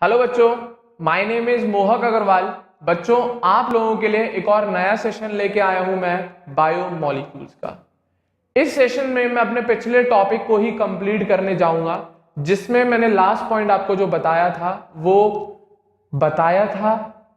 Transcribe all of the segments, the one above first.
Hello बच्चों, my name is मोहक अग्रवाल। बच्चों, आप लोगों के लिए एक और नया सेशन लेके आया हूं मैं बायोमोलिक्यूल्स का। इस सेशन में मैं अपने पिछले टॉपिक को ही कंप्लीट करने जाऊंगा, जिसमें मैंने लास्ट पॉइंट आपको जो बताया था वो बताया था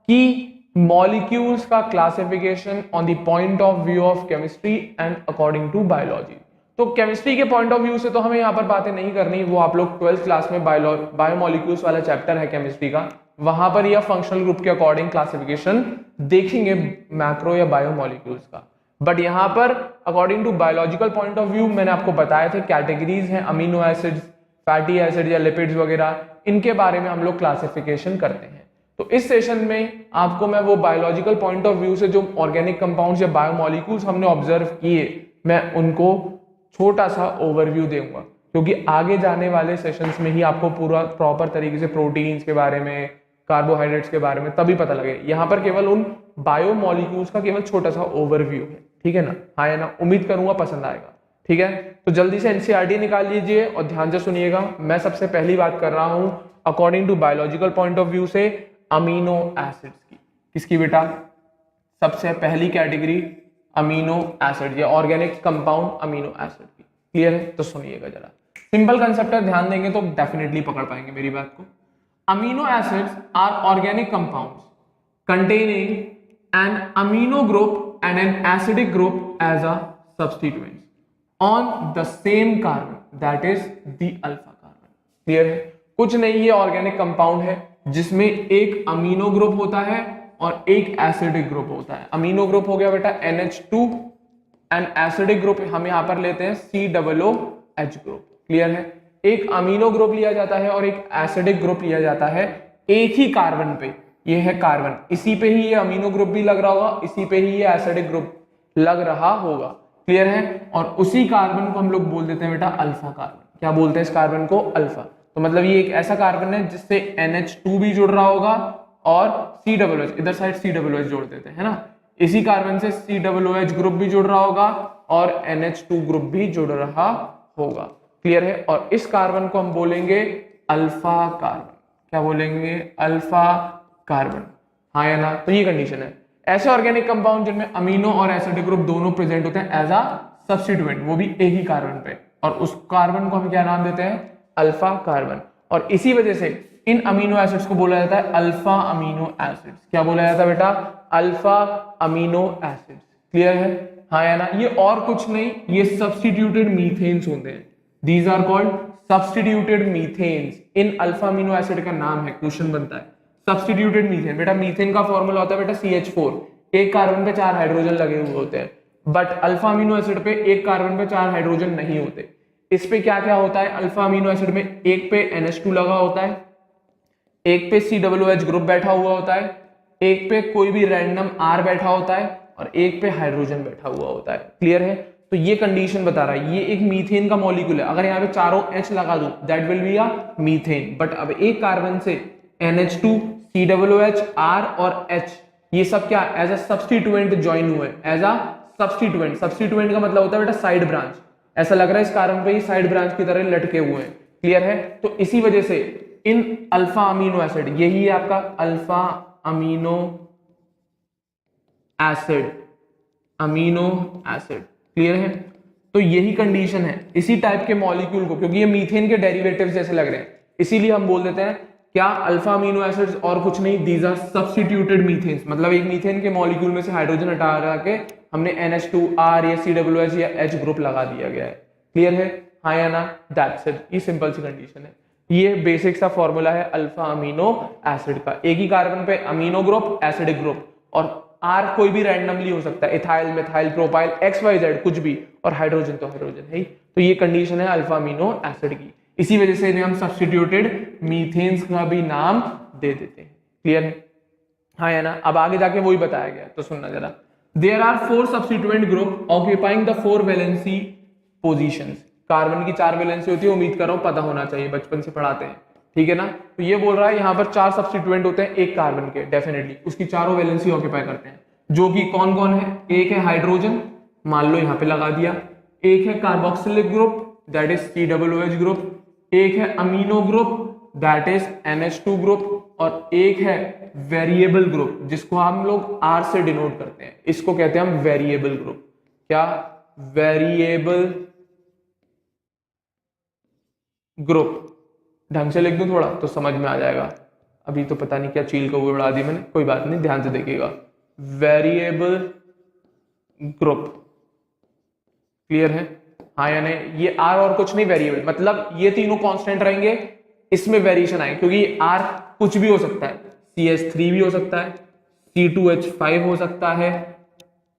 कि मॉलिक्यूल्स का classification on the point of view of chemistry and according to biology. तो केमिस्ट्री के पॉइंट ऑफ व्यू से तो हमें यहाँ पर बातें नहीं करनी, वो आप लोग 12th क्लास में बायोमोलिक्यूल्स वाला चैप्टर है केमिस्ट्री का, वहां पर यह फंक्शनल ग्रुप के अकॉर्डिंग क्लासिफिकेशन देखेंगे मैक्रो या बायोमोलिक्यूल्स का। बट यहाँ पर according to biological point of view मैंने आपको बताया थे कैटेगरीज हैं, अमीनो एसिड्स, फैटी एसिड या लिपिड्स वगैरह, इनके बारे में हम लोग क्लासिफिकेशन करते हैं। तो इस सेशन में आपको मैं वो बायोलॉजिकल पॉइंट ऑफ व्यू से जो ऑर्गेनिक कंपाउंड्स या बायोमोलिक्यूल्स हमने ऑब्जर्व किए, मैं उनको छोटा सा ओवरव्यू दूंगा, क्योंकि आगे जाने वाले सेशंस में ही आपको पूरा प्रॉपर तरीके से प्रोटीन्स के बारे में, कार्बोहाइड्रेट्स के बारे में तभी पता लगे। यहाँ पर केवल उन बायोमोलिक्यूल्स का केवल छोटा सा ओवरव्यू है, ठीक है ना? हाँ या ना? उम्मीद करूंगा पसंद आएगा, ठीक है? तो जल्दी से एनसीईआरटी निकाल लीजिए और ध्यान से सुनिएगा। मैं सबसे पहली बात कर रहा हूं according to biological point of view से अमीनो एसिड्स की। किसकी बेटा? सबसे पहली कैटेगरी अमीनो एसिड या ऑर्गेनिक कंपाउंड अमीनो एसिड की। क्लियर है? तो सुनिएगा जरा, सिंपल कंसेप्ट है, ध्यान देंगे तो डेफिनेटली पकड़ पाएंगे मेरी बात को। Amino acids are organic compounds containing an amino group and an acidic group as a substituent on the same carbon, that is the alpha carbon। Clear है? कुछ नहीं, ये ऑर्गेनिक कंपाउंड है जिसमें एक अमीनो ग्रुप होता है और एक एसिडिक ग्रुप होता है। अमीनो ग्रुप हो गया बेटा NH2 एंड एसिडिक ग्रुप हम यहां पर लेते हैं COOH ग्रुप। क्लियर है? एक अमीनो ग्रुप लिया जाता है और एक एसिडिक ग्रुप लिया जाता है एक ही कार्बन पे। ये है कार्बन, इसी पे ही ये अमीनो ग्रुप भी लग रहा होगा, इसी पे ही ये एसिडिक ग्रुप लग रहा होगा। क्लियर है? और उसी कार्बन को हम लोग बोल देते हैं बेटा अल्फा कार्बन। क्या बोलते हैं इस कार्बन को? अल्फा। तो मतलब ये एक ऐसा कार्बन है जिससे NH2 भी जुड़ रहा होगा और COOH, इधर साइड COOH जोड़ देते हैं, है ना? इसी कार्बन से COOH ग्रुप भी जुड़ रहा होगा और NH2 ग्रुप भी जुड़ रहा होगा। क्लियर है? और इस कार्बन को हम बोलेंगे अल्फा कार्बन। क्या बोलेंगे? Alpha carbon. हाँ या ना? तो ये कंडीशन है। ऐसे ऑर्गेनिक कंपाउंड जिनमें अमीनो और एसिडिक ग्रुप दोनों प्रेजेंट होते हैं एज अ सब्स्टिट्यूएंट, वो भी एक ही कार्बन पे, और उस कार्बन को हम क्या नाम देते हैं? Alpha carbon. और इसी वजह से इन अमीनो एसिड्स को बोला जाता है अल्फा अमीनो एसिड्स। क्या बोला जाता है बेटा? Alpha amino acids. क्लियर है? हाँ या ना? ये और कुछ नहीं, ये सब्स्टिट्यूटेड मीथेन्स होते हैं। These are called substituted methanes. इन अल्फा अमीनो एसिड का नाम है, क्वेश्चन बनता है सब्स्टिट्यूटेड मीथेन। बेटा मीथेन का फॉर्मूला होता है बेटा CH4, एक कार्बन पे 4 हाइड्रोजन लगे हुए होते हैं, बट अल्फा अमीनो एसिड पे एक कार्बन पे 4 हाइड्रोजन नहीं होते। इस पे क्या क्या होता है? अल्फा अमीनो एसिड में एक पे NH2 लगा होता है, एक पे COOH ग्रुप बैठा हुआ होता है, एक पे कोई भी रैंडम R बैठा होता है और एक पे हाइड्रोजन बैठा हुआ होता है। क्लियर है? तो ये कंडीशन बता रहा है ये एक मीथेन का मॉलिक्यूल है। अगर यहाँ पे चारों H लगा दूं that will be a methane, but अब एक कार्बन से NH2, COOH, R और H ये सब क्या एज अ सब्स्टिट्यूएंट ज्वाइन हुए, एज अ सब्स्टिट्यूएंट। सब्स्टिट्यूएंट का मतलब होता है बेटा साइड ब्रांच। ऐसा लग रहा है इस कार्बन पे ही साइड ब्रांच की तरह लटके हुए हैं। क्लियर है? तो इसी वजह से इन अल्फा अमीनो एसिड, यही है आपका alpha amino acid, amino acid. Clear है? तो यही कंडीशन है इसी टाइप के मॉलिक्यूल को, क्योंकि ये मीथेन के डेरिवेटिव जैसे लग रहे हैं, इसीलिए हम बोल देते हैं क्या? अल्फा अमीनो एसिड्स और कुछ नहीं, दीज आर सब्स्टिट्यूटेड मीथेन्स। मतलब एक मीथेन के मॉलिक्यूल में से हाइड्रोजन हटा के हमने NH2, R या COOH या H ग्रुप लगा दिया गया है। क्लियर है? हाँ या ना? That's it. ये सिंपल सी कंडीशन है। ये बेसिक सा फॉर्मूला है अल्फा अमीनो एसिड का। एक ही कार्बन पे अमीनो ग्रुप, एसिडिक ग्रुप, और R कोई भी रैंडमली हो सकता है, इथाइल, मिथाइल, प्रोपाइल, XYZ कुछ भी, और हाइड्रोजन तो हाइड्रोजन है ही। तो ये कंडीशन है अल्फा अमीनो एसिड की। इसी वजह से इन्हें हम सब्स्टिट्यूटेड मीथेन्स का भी नाम दे देते हैं। क्लियर है? हाँ या ना? अब आगे जाके वही बताया गया, तो सुनना जरा। There are 4 substituent group occupying the 4 valency positions. Carbon की 4 वैलेंसी होती है, उम्मीद कर रहा हूं पता होना चाहिए, बचपन से पढ़ाते हैं, ठीक है ना? तो ये बोल रहा है यहाँ पर 4 सब्स्टिट्यूएंट होते हैं एक कार्बन के, डेफिनेटली उसकी चारों वैलेंसी ऑक्यूपाई करते हैं, जो कि कौन कौन है? एक है हाइड्रोजन, मान लो यहाँ पे लगा दिया, एक है carboxylic group that is COOH group, एक है amino group that is NH2 group, और एक है वेरिएबल ग्रुप जिसको हम लोग आर से डिनोट करते हैं, इसको कहते हैं हम वेरिएबल ग्रुप। क्या? Variable group. ढंग से लिख दूं थोड़ा तो समझ में आ जाएगा, अभी तो पता नहीं क्या चील को उड़ा दी मैंने, कोई बात नहीं, ध्यान से देखिएगा। वेरिएबल ग्रुप, क्लियर है? हाँ या नहीं? ये आर और कुछ नहीं, वेरिएबल मतलब ये तीनों कांस्टेंट रहेंगे, इसमें वेरिएशन आएंगे क्योंकि आर कुछ भी हो सकता है, CH3 भी हो सकता है, C2H5 हो सकता है,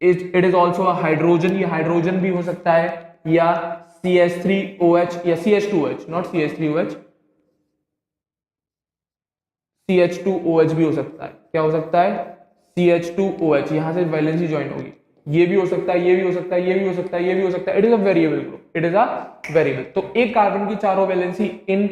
it is also a hydrogen, ये हाइड्रोजन भी हो सकता है, या CH3OH या CH2OH, नॉट CH3OH, CH2OH भी हो सकता है। क्या हो सकता है? CH2OH, यहां से वैलेंसी ज्वाइन होगी, ये भी हो सकता है, ये भी हो सकता है, ये भी हो सकता है, ये भी हो सकता है। It is a variable group, it is a variable. तो एक कार्बन की चारों वैलेंसी इन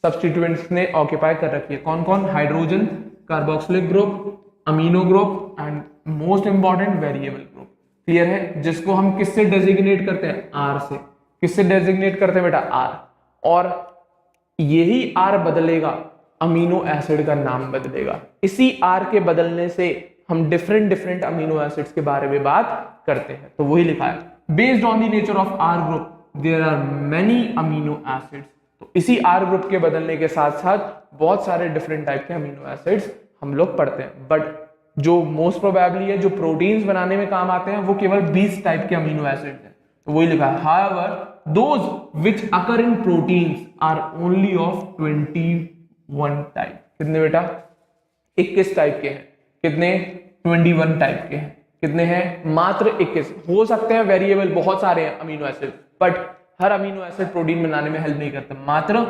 सब्स्टिट्यूएंट्स ने ऑक्यूपाई कर रखी है। कौन कौन? Hydrogen, carboxylic group, amino group and most important variable group. Clear है? जिसको हम किससे डेजिग्नेट करते हैं? आर से। किससे डेजिग्नेट करते हैं बेटा? आर। और यही आर बदलेगा, अमीनो एसिड का नाम बदलेगा। इसी आर के बदलने से हम डिफरेंट अमीनो एसिड्स के बारे में बात करते हैं। तो वही लिखा है, based on the nature of R group there are many amino acids. तो इसी आर ग्रुप के बदलने के साथ साथ बहुत सारे डिफरेंट टाइप के अमीनो एसिड्स हम लोग पढ़ते हैं, बट जो मोस्ट प्रोबेबली है, जो प्रोटीन्स बनाने में काम आते हैं, वो केवल 20 टाइप के अमीनो एसिड्स हैं। तो वही लिखा है, however those which occur in proteins are only of 21 type. कितने बेटा? 21 टाइप के हैं। कितने? 21 टाइप के हैं। कितने हैं? मात्र 21। हो सकते हैं वेरिएबल बहुत सारे हैं amino acid, but her amino acid protein बनाने में हेल्प नहीं करते। मात्र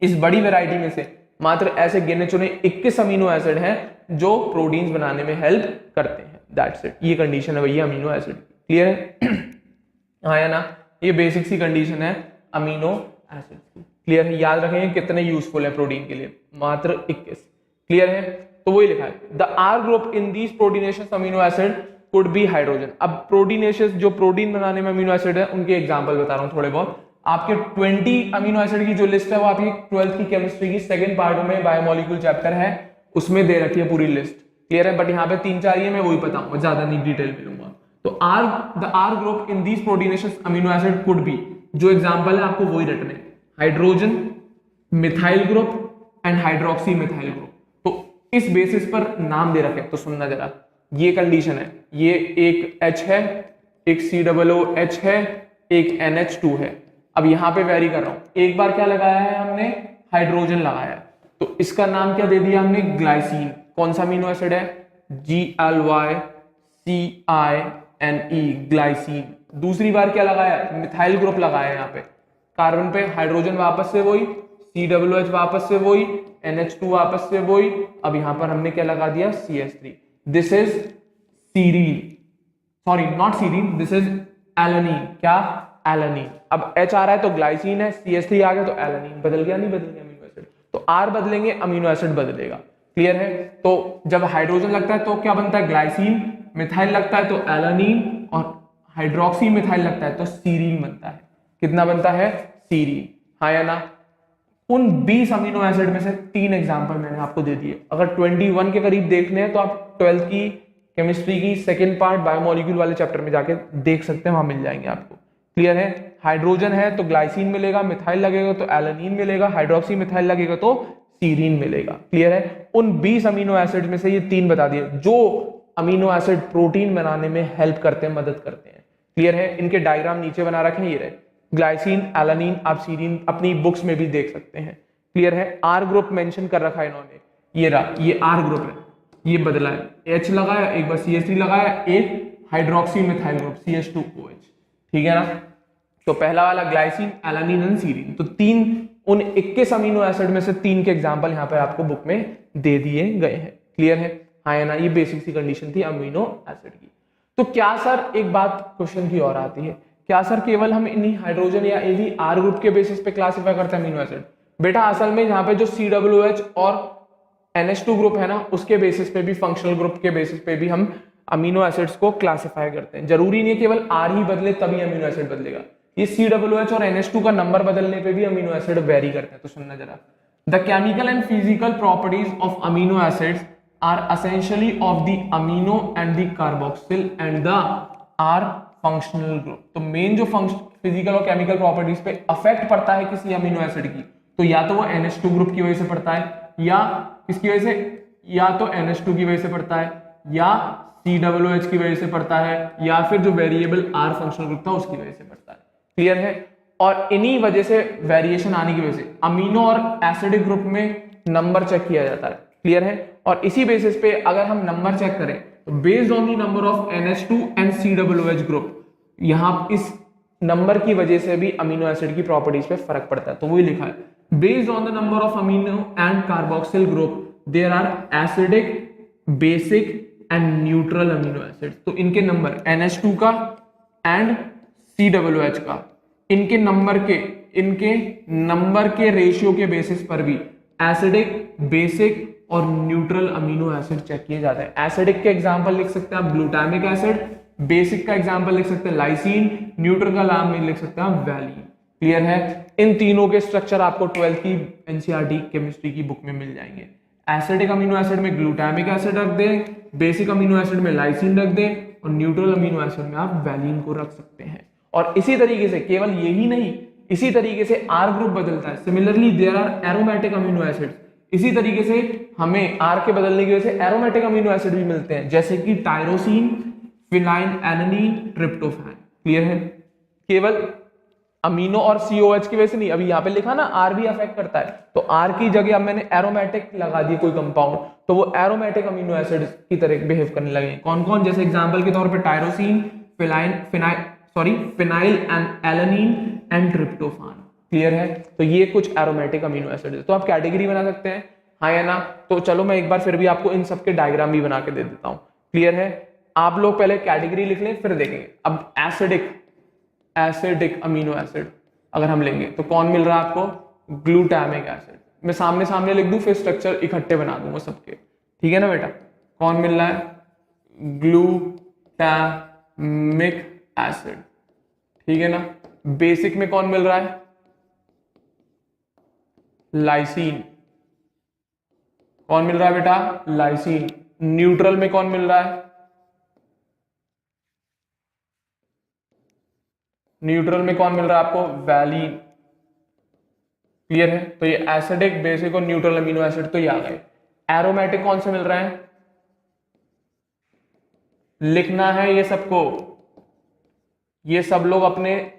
इस बड़ी वैरायटी में से मात्र ऐसे गिने चुने 21 अमीनो एसिड हैं जो प्रोटीन्स बनाने में हेल्प करते हैं। That's it. ये कंडीशन है भैया अमीनो एसिड। क्लियर है? हाँ या ना? ये बेसिक सी कंडीशन है अमीनो एसिड की। क्लियर है? याद रखेंगे कितने यूजफुल है प्रोटीन के लिए, मात्र 21। क्लियर है? तो वही लिखा है, the R group in these proteinaceous amino acid could be hydrogen. अब प्रोटीनेशियस जो प्रोटीन बनाने में अमीनो एसिड है उनके एग्जांपल बता रहा हूं थोड़े बहुत। आपके 20 अमीनो एसिड की जो लिस्ट है वो आपकी 12th की केमिस्ट्री की सेकंड पार्ट में बायोमोलिक्यूल चैप्टर है उसमें दे रखी है पूरी लिस्ट। क्लियर है? बट यहाँ पे 3-4 ही है, मैं वही बताऊंगा, ज्यादा नहीं डिटेल में लूंगा। तो the R group in these proteinaceous amino acid could be, जो एग्जांपल है आपको वही रटने, hydrogen, methyl group and hydroxy methyl group. तो इस बेसिस पर नाम दे रखे। तो सुनना जरा, ये कंडीशन है, ये एक H है, एक COOH है, एक NH2 है। अब यहां पे वेरी कर रहा हूं, एक बार क्या लगाया है हमने? हाइड्रोजन लगाया है, तो इसका नाम क्या दे दिया हमने? ग्लाइसिन। कौन सा अमीनो एसिड है? GLYCINE, glycine. दूसरी बार क्या लगाया? मिथाइल ग्रुप लगाया यहाँ पे, कार्बन पे हाइड्रोजन वापस से वही, COOH वापस से वही, NH2 वापस से वही। अब यहां पर हमने क्या लगा दिया? CH3। This is serine, sorry not serine, this is alanine. क्या? एलानीन। अब H आ रहा है तो ग्लाइसिन है, CH3 आ गया तो एलानीन। बदल गया? नहीं बदल गया अमीनो एसिड? तो R बदलेंगे अमीनो एसिड बदलेगा। क्लियर है? तो जब हाइड्रोजन लगता है तो क्या बनता है? ग्लाइसिन। मिथाइल लगता है तो एलानीन, और हाइड्रोक्सी मिथाइल लगता है तो सीरीन बनता है। कितना बनता है? सीरीन। हाँ या ना? उन 20 अमीनो एसिड में से 3 एग्जांपल मैंने आपको दे दिए। अगर 21 के करीब देखने हैं तो आप 12th की केमिस्ट्री की सेकंड पार्ट बायोमोलिक्यूल वाले चैप्टर में जाके देख सकते हैं, वहां मिल जाएंगे आपको। क्लियर है? हाइड्रोजन है तो ग्लाइसिन मिलेगा, मिथाइल लगेगा तो एलानीन मिलेगा, हाइड्रोक्सी मिथाइल लगेगा तो सीरीन मिलेगा। क्लियर है? उन 20 अमीनो एसिड में से ये 3 बता दिए जो अमीनो एसिड प्रोटीन बनाने में हेल्प करते हैं, मदद करते हैं। क्लियर है? इनके डायग्राम नीचे बना रखे हैं, ये रहे, ग्लाइसिन, एलानीन। आप सीरीन अपनी बुक्स में भी देख सकते हैं। क्लियर है? आर ग्रुप मेंशन कर रखा है इन्होंने, ये रहा, ये आर ग्रुप है, ये बदला है, H लगाया, एक बार CH3 लगाया, एक हाइड्रोक्सी मिथाइल ग्रुप CH2OH। ठीक है ना? तो पहला वाला ग्लाइसिन, एलानीन एंड सीरीन। तो 3 उन 21 अमीनो एसिड में से 3 के एग्जांपल यहां पर आपको बुक में दे दिए गए हैं। क्लियर है? हाँ या ना? ये बेसिक सी कंडीशन थी अमीनो एसिड की। तो क्या सर, एक बात क्वेश्चन की और आती है, क्या सर केवल हम इन्हीं हाइड्रोजन या इन्हीं आर ग्रुप के बेसिस पे क्लासिफाई करते हैं अमीनो एसिड? बेटा असल में यहाँ पे जो COOH और NH2 ग्रुप है ना, उसके बेसिस पे भी, फंक्शनल ग्रुप के बेसिस पे भी हम अमीनो एसिड्स को क्लासिफाई करते हैं। जरूरी नहीं है केवल आर ही बदले तभी अमीनो एसिड बदलेगा। ये COOH और NH2 का नंबर बदलने पे भी अमीनो एसिड वेरी करते हैं। तो सुनना जरा, the chemical and physical properties of amino acids are essentially of the amino and the carboxyl and the R functional group. तो मेन जो फिजिकल और केमिकल प्रॉपर्टीज पे अफेक्ट पड़ता है किसी अमीनो एसिड की, तो या तो वो NH2 ग्रुप की वजह से पड़ता है, या किसकी वजह से, या तो NH2 की वजह से पड़ता है, या COOH की वजह से पड़ता है, या फिर जो वेरिएबल R फंक्शनल ग्रुप था उसकी वजह से पड़ता है। क्लियर है? और इन्हीं वजह से वेरिएशन आने की वजह से अमीनो और एसिडिक ग्रुप में नंबर चेक किया जाता है। क्लियर है? और इसी बेसिस पे अगर हम नंबर चेक करें तो based on the number of NH2 and COOH group, यहाँ इस नंबर की वजह से भी अमीनो एसिड की प्रॉपर्टीज पे फर्क पड़ता है। तो वही लिखा है, based on the number of amino and carboxyl group there are acidic, basic and neutral amino acid. तो इनके नंबर NH2 का एंड COOH का, इनके नंबर के रेशियो के बेसिस पर भी एसिडिक, बेसिक और न्यूट्रल अमीनो एसिड चेक किए जाते हैं। एसिडिक के एग्जांपल लिख सकते हैं आप ग्लूटामिक एसिड, बेसिक का एग्जांपल लिख सकते हैं लाइसिन, न्यूट्रल का नाम लिख सकते हैं आप वैलिन। क्लियर है? इन तीनों के स्ट्रक्चर आपको 12th की NCERT केमिस्ट्री की बुक में मिल जाएंगे। एसिडिक अमीनो एसिड में ग्लूटामिक एसिड रख दें, बेसिक अमीनो एसिड में लाइसिन रख दें, और न्यूट्रल अमीनो एसिड में आप वैलिन को रख सकते हैं। और इसी तरीके से, केवल यही नहीं, इसी तरीके से R ग्रुप बदलता है। Similarly there are aromatic amino acids. इसी तरीके से हमें R के बदलने की वजह से एरोमेटिक अमीनो एसिड भी मिलते हैं, जैसे कि tyrosine, phenyl alanine, tryptophan. Clear है? केवल अमीनो और COH की वजह से नहीं, अभी यहाँ पे लिखा ना R भी अफेक्ट करता है, तो R की जगह अब मैंने एरोमेटिक लगा दी कोई कंपाउंड, तो वो एरोमेटिक अमीनो एसिड की तरह बिहेव करने लगे। कौन कौन? जैसे एग्जांपल के तौर पे tyrosine, phenyl alanine and tryptophan. Clear है? तो ये कुछ एरोमेटिक अमीनो एसिड है। तो आप कैटेगरी बना सकते हैं, हाँ या ना? तो चलो मैं एक बार फिर भी आपको इन सब के डायग्राम भी बना के दे देता हूं। क्लियर है? आप लोग पहले कैटेगरी लिख लें, फिर देखेंगे। अब एसिडिक अमीनो एसिड अगर हम लेंगे तो कौन मिल रहा है आपको? Glutamic acid. मैं सामने सामने लिख दूं, फिर स्ट्रक्चर इकट्ठे बना दूंगा सबके। ठीक है ना बेटा? कौन मिल रहा है? Glutamic acid. ठीक है ना? बेसिक में कौन मिल रहा है? लाइसीन। कौन मिल रहा है बेटा? लाइसीन। न्यूट्रल में कौन मिल रहा है? न्यूट्रल में कौन मिल रहा है आपको? वैलिन। क्लियर है? तो ये एसिडिक, बेसिक और न्यूट्रल अमीनो एसिड तो ये आ गए। एरोमेटिक कौन से मिल रहे हैं? लिखना है ये सबको, ये सब लोग अपने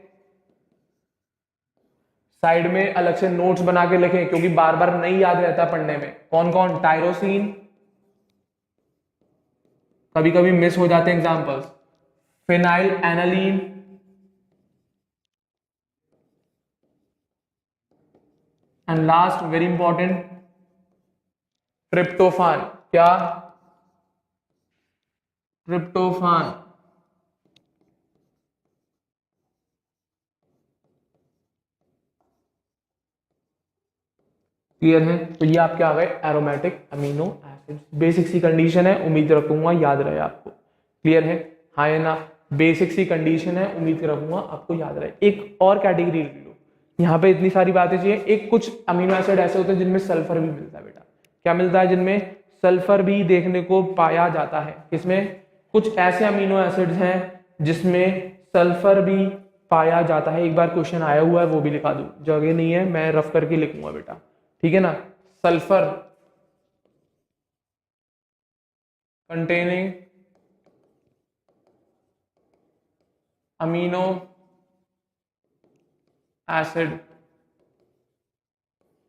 साइड में अलग से नोट्स बना के लिखें, क्योंकि बार बार नहीं याद रहता पढ़ने में। कौन कौन? टायरोसिन, कभी कभी मिस हो जाते हैं examples. Phenylalanine, and last very important tryptophan. क्या? ट्रिप्टोफान। क्लियर है? तो ये आपके आ गए एरोमेटिक अमीनो एसिड्स। बेसिक सी कंडीशन है, उम्मीद रखूंगा याद रहे आपको। क्लियर है? हाँ या ना? बेसिक सी कंडीशन है, उम्मीद रखूंगा आपको याद रहे। एक और कैटेगरी ले लो, यहाँ पे इतनी सारी बातें चाहिए। एक कुछ अमीनो एसिड ऐसे होते हैं जिनमें सल्फर भी मिलता है बेटा। क्या मिलता है? जिनमें सल्फर भी देखने को पाया जाता है। किसमें? कुछ ऐसे अमीनो एसिड्स हैं जिसमें सल्फर भी पाया जाता है। एक बार क्वेश्चन आया हुआ है, वो भी लिखा दूं, जगह नहीं है, मैं रफ करके लिखूंगा बेटा। ठीक है ना? Sulphur containing amino acid.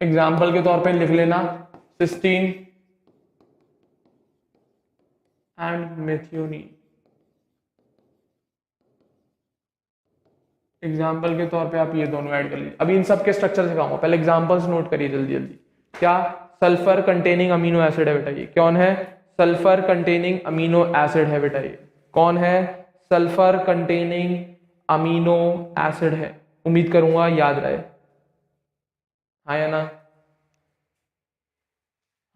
Example के तौर पे लिख लेना सिस्टीन एंड मेथियोनीन। एग्जाम्पल के तौर पे आप ये दोनों ऐड कर लीजिए। अभी इन सब के स्ट्रक्चर सिखाऊंगा, पहले एग्जाम्पल्स नोट करिए जल्दी जल्दी। क्या? सल्फर कंटेनिंग अमीनो एसिड है बेटा ये। कौन है? सल्फर कंटेनिंग अमीनो एसिड है बेटा ये। कौन है? सल्फर कंटेनिंग अमीनो एसिड है। उम्मीद करूंगा याद रहे। हाँ या ना?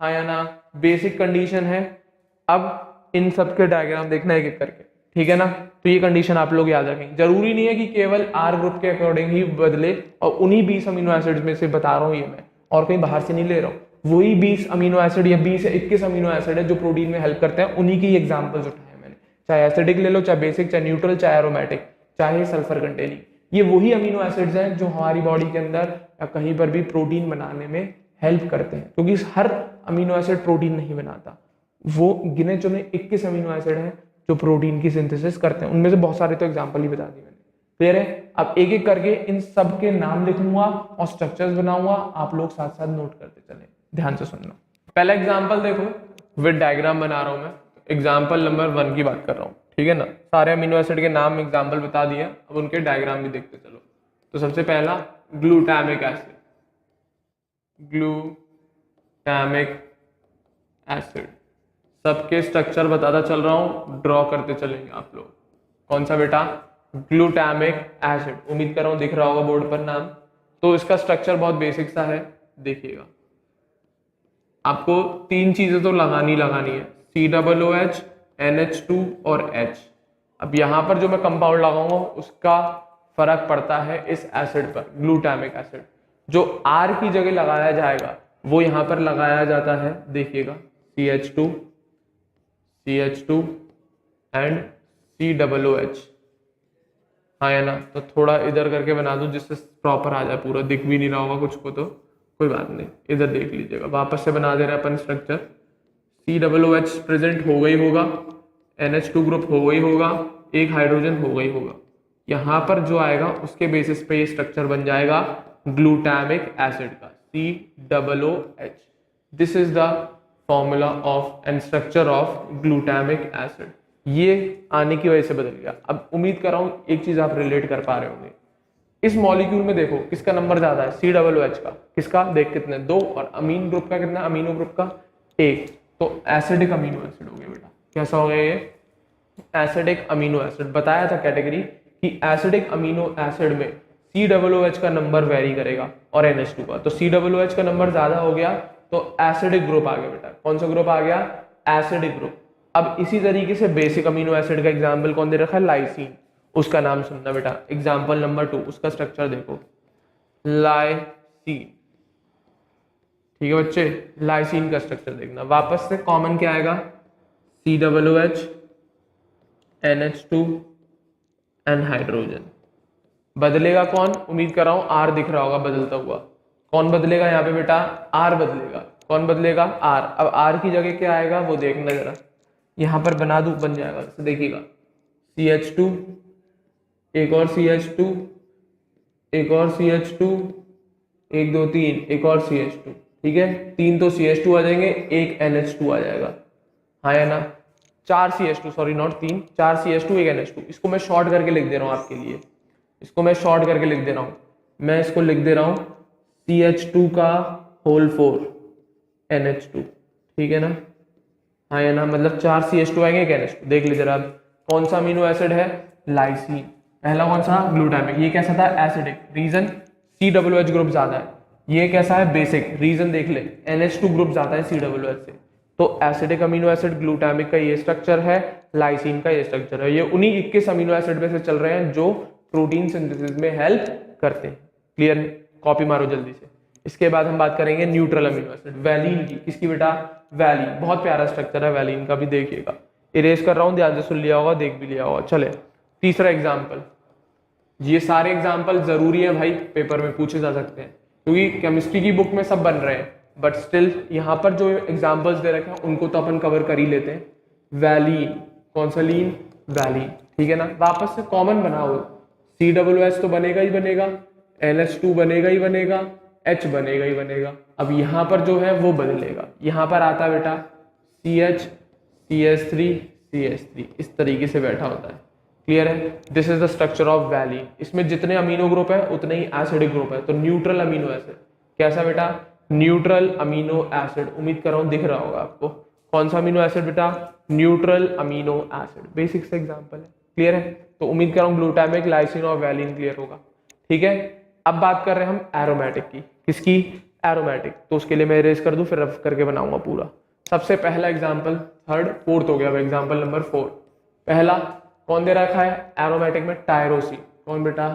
हाँ या ना? बेसिक कंडीशन है। अब इन सब के डायग्राम देखना एक एक करके। ठीक है ना? तो ये कंडीशन आप लोग याद रखेंगे। जरूरी नहीं है कि केवल R ग्रुप के अकॉर्डिंग ही बदले, और उन्हीं 20 अमीनो एसिड्स में से बता रहा हूं ये मैं, और कहीं बाहर से नहीं ले रहा हूँ, वही 20 अमीनो एसिड या 20 से 21 अमीनो एसिड है जो प्रोटीन में हेल्प करते हैं, उन्हीं की एग्जांपल्स उठाए मैंने। चाहे एसिडिक ले लो, चाहे बेसिक, चाहे न्यूट्रल, चाहे एरोमेटिक, चाहे सल्फर कंटेनिंग, ये वही अमीनो एसिड्स हैं जो हमारी बॉडी के अंदर या कहीं पर भी प्रोटीन बनाने में हेल्प करते हैं, क्योंकि हर अमीनो एसिड प्रोटीन नहीं बनाता, वो गिने चुने 21 अमीनो एसिड हैं जो प्रोटीन की सिंथेसिस करते हैं। उनमें से बहुत सारे तो एग्जांपल ही बता दी मैंने। क्लियर है? अब एक एक करके इन सब के नाम लिखूंगा और स्ट्रक्चर्स बनाऊंगा, आप लोग साथ साथ नोट करते चलें, ध्यान से सुनना। पहला एग्जांपल देखो, विद डायग्राम बना रहा हूं मैं। एग्जांपल नंबर 1 की बात कर रहा हूं, ठीक है ना। सारे अमीनो एसिड के नाम एग्जांपल बता दिए, अब उनके डायग्राम भी देखते चलो। तो सबसे पहला ग्लूटामिक एसिड, ग्लूटामिक एसिड, सबके स्ट्रक्चर बताता चल रहा हूं, ड्रॉ करते चलेंगे आप लोग। कौन सा बेटा? Glutamic acid. उम्मीद कर रहा हूं दिख रहा होगा बोर्ड पर नाम। तो इसका स्ट्रक्चर बहुत बेसिक सा है, देखिएगा। आपको 3 चीजें तो लगानी है, COOH, NH2 और H। अब यहां पर जो मैं कंपाउंड लगाऊंगा उसका फर्क पड़ता है इस एसिड पर, ग्लूटामिक एसिड। जो R की जगह लगाया जाएगा वो यहां पर लगाया जाता है, देखिएगा, CH2 एंड COOH। हाँ है ना। तो थोड़ा इधर करके बना दूं जिससे प्रॉपर आ जाए, पूरा दिख भी नहीं रहा होगा कुछ को तो कोई बात नहीं, इधर देख लीजिएगा। वापस से बना दे रहे हैं अपन स्ट्रक्चर। COOH प्रेजेंट हो गई होगा, NH2 ग्रुप हो गई होगा, एक हाइड्रोजन हो गई होगा। यहाँ पर जो आएगा उसके बेसिस पे ये स्ट्रक्चर बन जाएगा ग्लूटामिक एसिड का, COOH। This is the formula of and structure of glutamic acid. ये आने की वजह से बदल गया। अब उम्मीद कर रहा हूं एक चीज आप रिलेट कर पा रहे होंगे। इस मॉलिक्यूल में देखो किसका नंबर ज्यादा है, COOH का। किसका? देख कितने, 2, और अमीन ग्रुप का कितना, अमीनो ग्रुप का 1। तो एसिडिक अमीनो एसिड हो गया बेटा। कैसा हो गया ये? Acidic amino acid. बताया था कैटेगरी कि एसिडिक अमीनो एसिड में COOH का नंबर वेरी करेगा और NH2 का। तो COOH का नंबर ज्यादा हो गया तो एसिडिक ग्रुप आ गया बेटा। कौन सा ग्रुप आ गया? Acidic group. अब इसी तरीके से बेसिक अमीनो एसिड का एग्जाम्पल कौन दे रखा है? लाइसिन। उसका नाम सुनना बेटा, एग्जाम्पल नंबर 2। उसका स्ट्रक्चर देखो, लाइसिन। ठीक है बच्चे, लाइसिन का स्ट्रक्चर देखना। वापस से कॉमन क्या आएगा? COOH, NH2 and hydrogen. बदलेगा कौन? उम्मीद कर रहा हूं R दिख रहा होगा बदलता हुआ। कौन बदलेगा यहाँ पे बेटा? R बदलेगा। कौन बदलेगा? R। अब R की जगह क्या आएगा वो देखना जरा, यहां पर बना दूं, बन जाएगा। तो देखिएगा, CH2, एक और CH2, एक और CH2, 1 2 3, एक और CH2। ठीक है, 3 तो CH2 आ जाएंगे, एक NH2 आ जाएगा। हाँ या ना? 4 CH2, सॉरी नॉट 3, 4 CH2, एक NH2। इसको मैं शॉर्ट करके लिख दे रहा हूं आपके लिए, इसको मैं शॉर्ट करके लिख दे रहा हूं। मैं इसको लिख दे रहा हूं CH2 का होल 4 NH2। ठीक है ना? हाँ या ना? मतलब 4 CH2 आएंगे, एक NH2। देख लीजिए आप, कौन सा अमीनो एसिड है? लाइसिन। पहला कौन सा? ग्लूटामिक। ये कैसा था? एसिडिक। रीजन? COOH ग्रुप ज्यादा है। ये कैसा है? बेसिक। रीजन देख ले, NH2 ग्रुप ज्यादा है COOH से। तो एसिडिक अमीनो एसिड ग्लूटामिक का ये स्ट्रक्चर है, लाइसिन का ये स्ट्रक्चर है। ये उन्हीं 21 अमीनो एसिड में से चल रहे हैं जो प्रोटीन सिंथेसिस में हेल्प करते हैं। क्लियर है? कॉपी मारो जल्दी से। इसके बाद हम बात करेंगे न्यूट्रल अमीनो एसिड, वैलीन की। किसकी बेटा? वैलीन। बहुत प्यारा स्ट्रक्चर है वैलीन का भी, देखिएगा। इरेज कर रहा हूं, ध्यान से सुन लिया होगा, देख भी लिया होगा। चले तीसरा एग्जाम्पल। ये सारे एग्जाम्पल जरूरी है भाई, पेपर में पूछे जा सकते हैं, क्योंकि केमिस्ट्री की बुक में सब बन रहे हैं, बट स्टिल यहाँ पर जो एग्जाम्पल्स दे रखे हैं उनको तो अपन कवर कर ही लेते हैं। वैलीन। कौन सा लीन? वैलीन। ठीक है ना? वापस से कॉमन बनाओ, COOH तो बनेगा ही बनेगा, NH2 बनेगा ही बनेगा, H बनेगा ही बनेगा। अब यहाँ पर जो है वो बदलेगा। यहाँ पर आता है बेटा CH, CH3, CH3, इस तरीके से बैठा होता है। क्लियर है? This is the structure of valine. इसमें जितने अमीनो ग्रुप है उतने ही एसिडिक ग्रुप है। तो न्यूट्रल अमीनो एसिड। कैसा बेटा? Neutral amino acid. उम्मीद कर रहा हूं दिख रहा होगा आपको। कौन सा अमीनो एसिड बेटा? Neutral amino acid. बेसिक से एग्जांपल है। क्लियर है? तो उम्मीद कर रहा हूं ग्लूटामिक, लाइसिन और वैलीन क्लियर होगा। ठीक है, अब बात कर रहे हैं हम एरोमेटिक की। किसकी? एरोमेटिक। तो उसके लिए मैं इरेज कर दूं, फिर रफ करके बनाऊंगा पूरा। सबसे पहला एग्जाम्पल, थर्ड फोर्थ हो गया, अब एग्जाम्पल नंबर 4। पहला कौन दे रखा है एरोमेटिक में? टायरोसिन। कौन बेटा?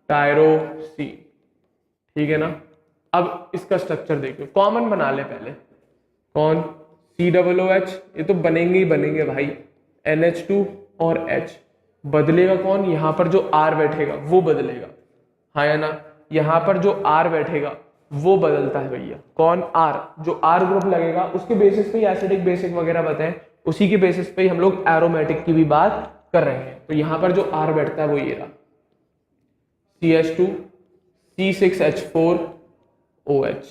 टायरोसिन। ठीक है ना? अब इसका स्ट्रक्चर देखो, कॉमन बना ले पहले। कौन? COOH, ये तो बनेंगे ही बनेंगे भाई। NH2 और H बदलेगा कौन? यहाँ पर जो R बैठेगा वो बदलेगा, हाँ या ना? यहाँ पर जो R बैठेगा वो बदलता है भैया। कौन? R। जो R ग्रुप लगेगा उसके बेसिस पे एसिडिक बेसिक वगैरह बताएं, उसी के बेसिस पे हम लोग एरोमेटिक की भी बात कर रहे हैं। तो यहाँ पर जो R बैठता है वो ये रहा, CH2 C6H4OH,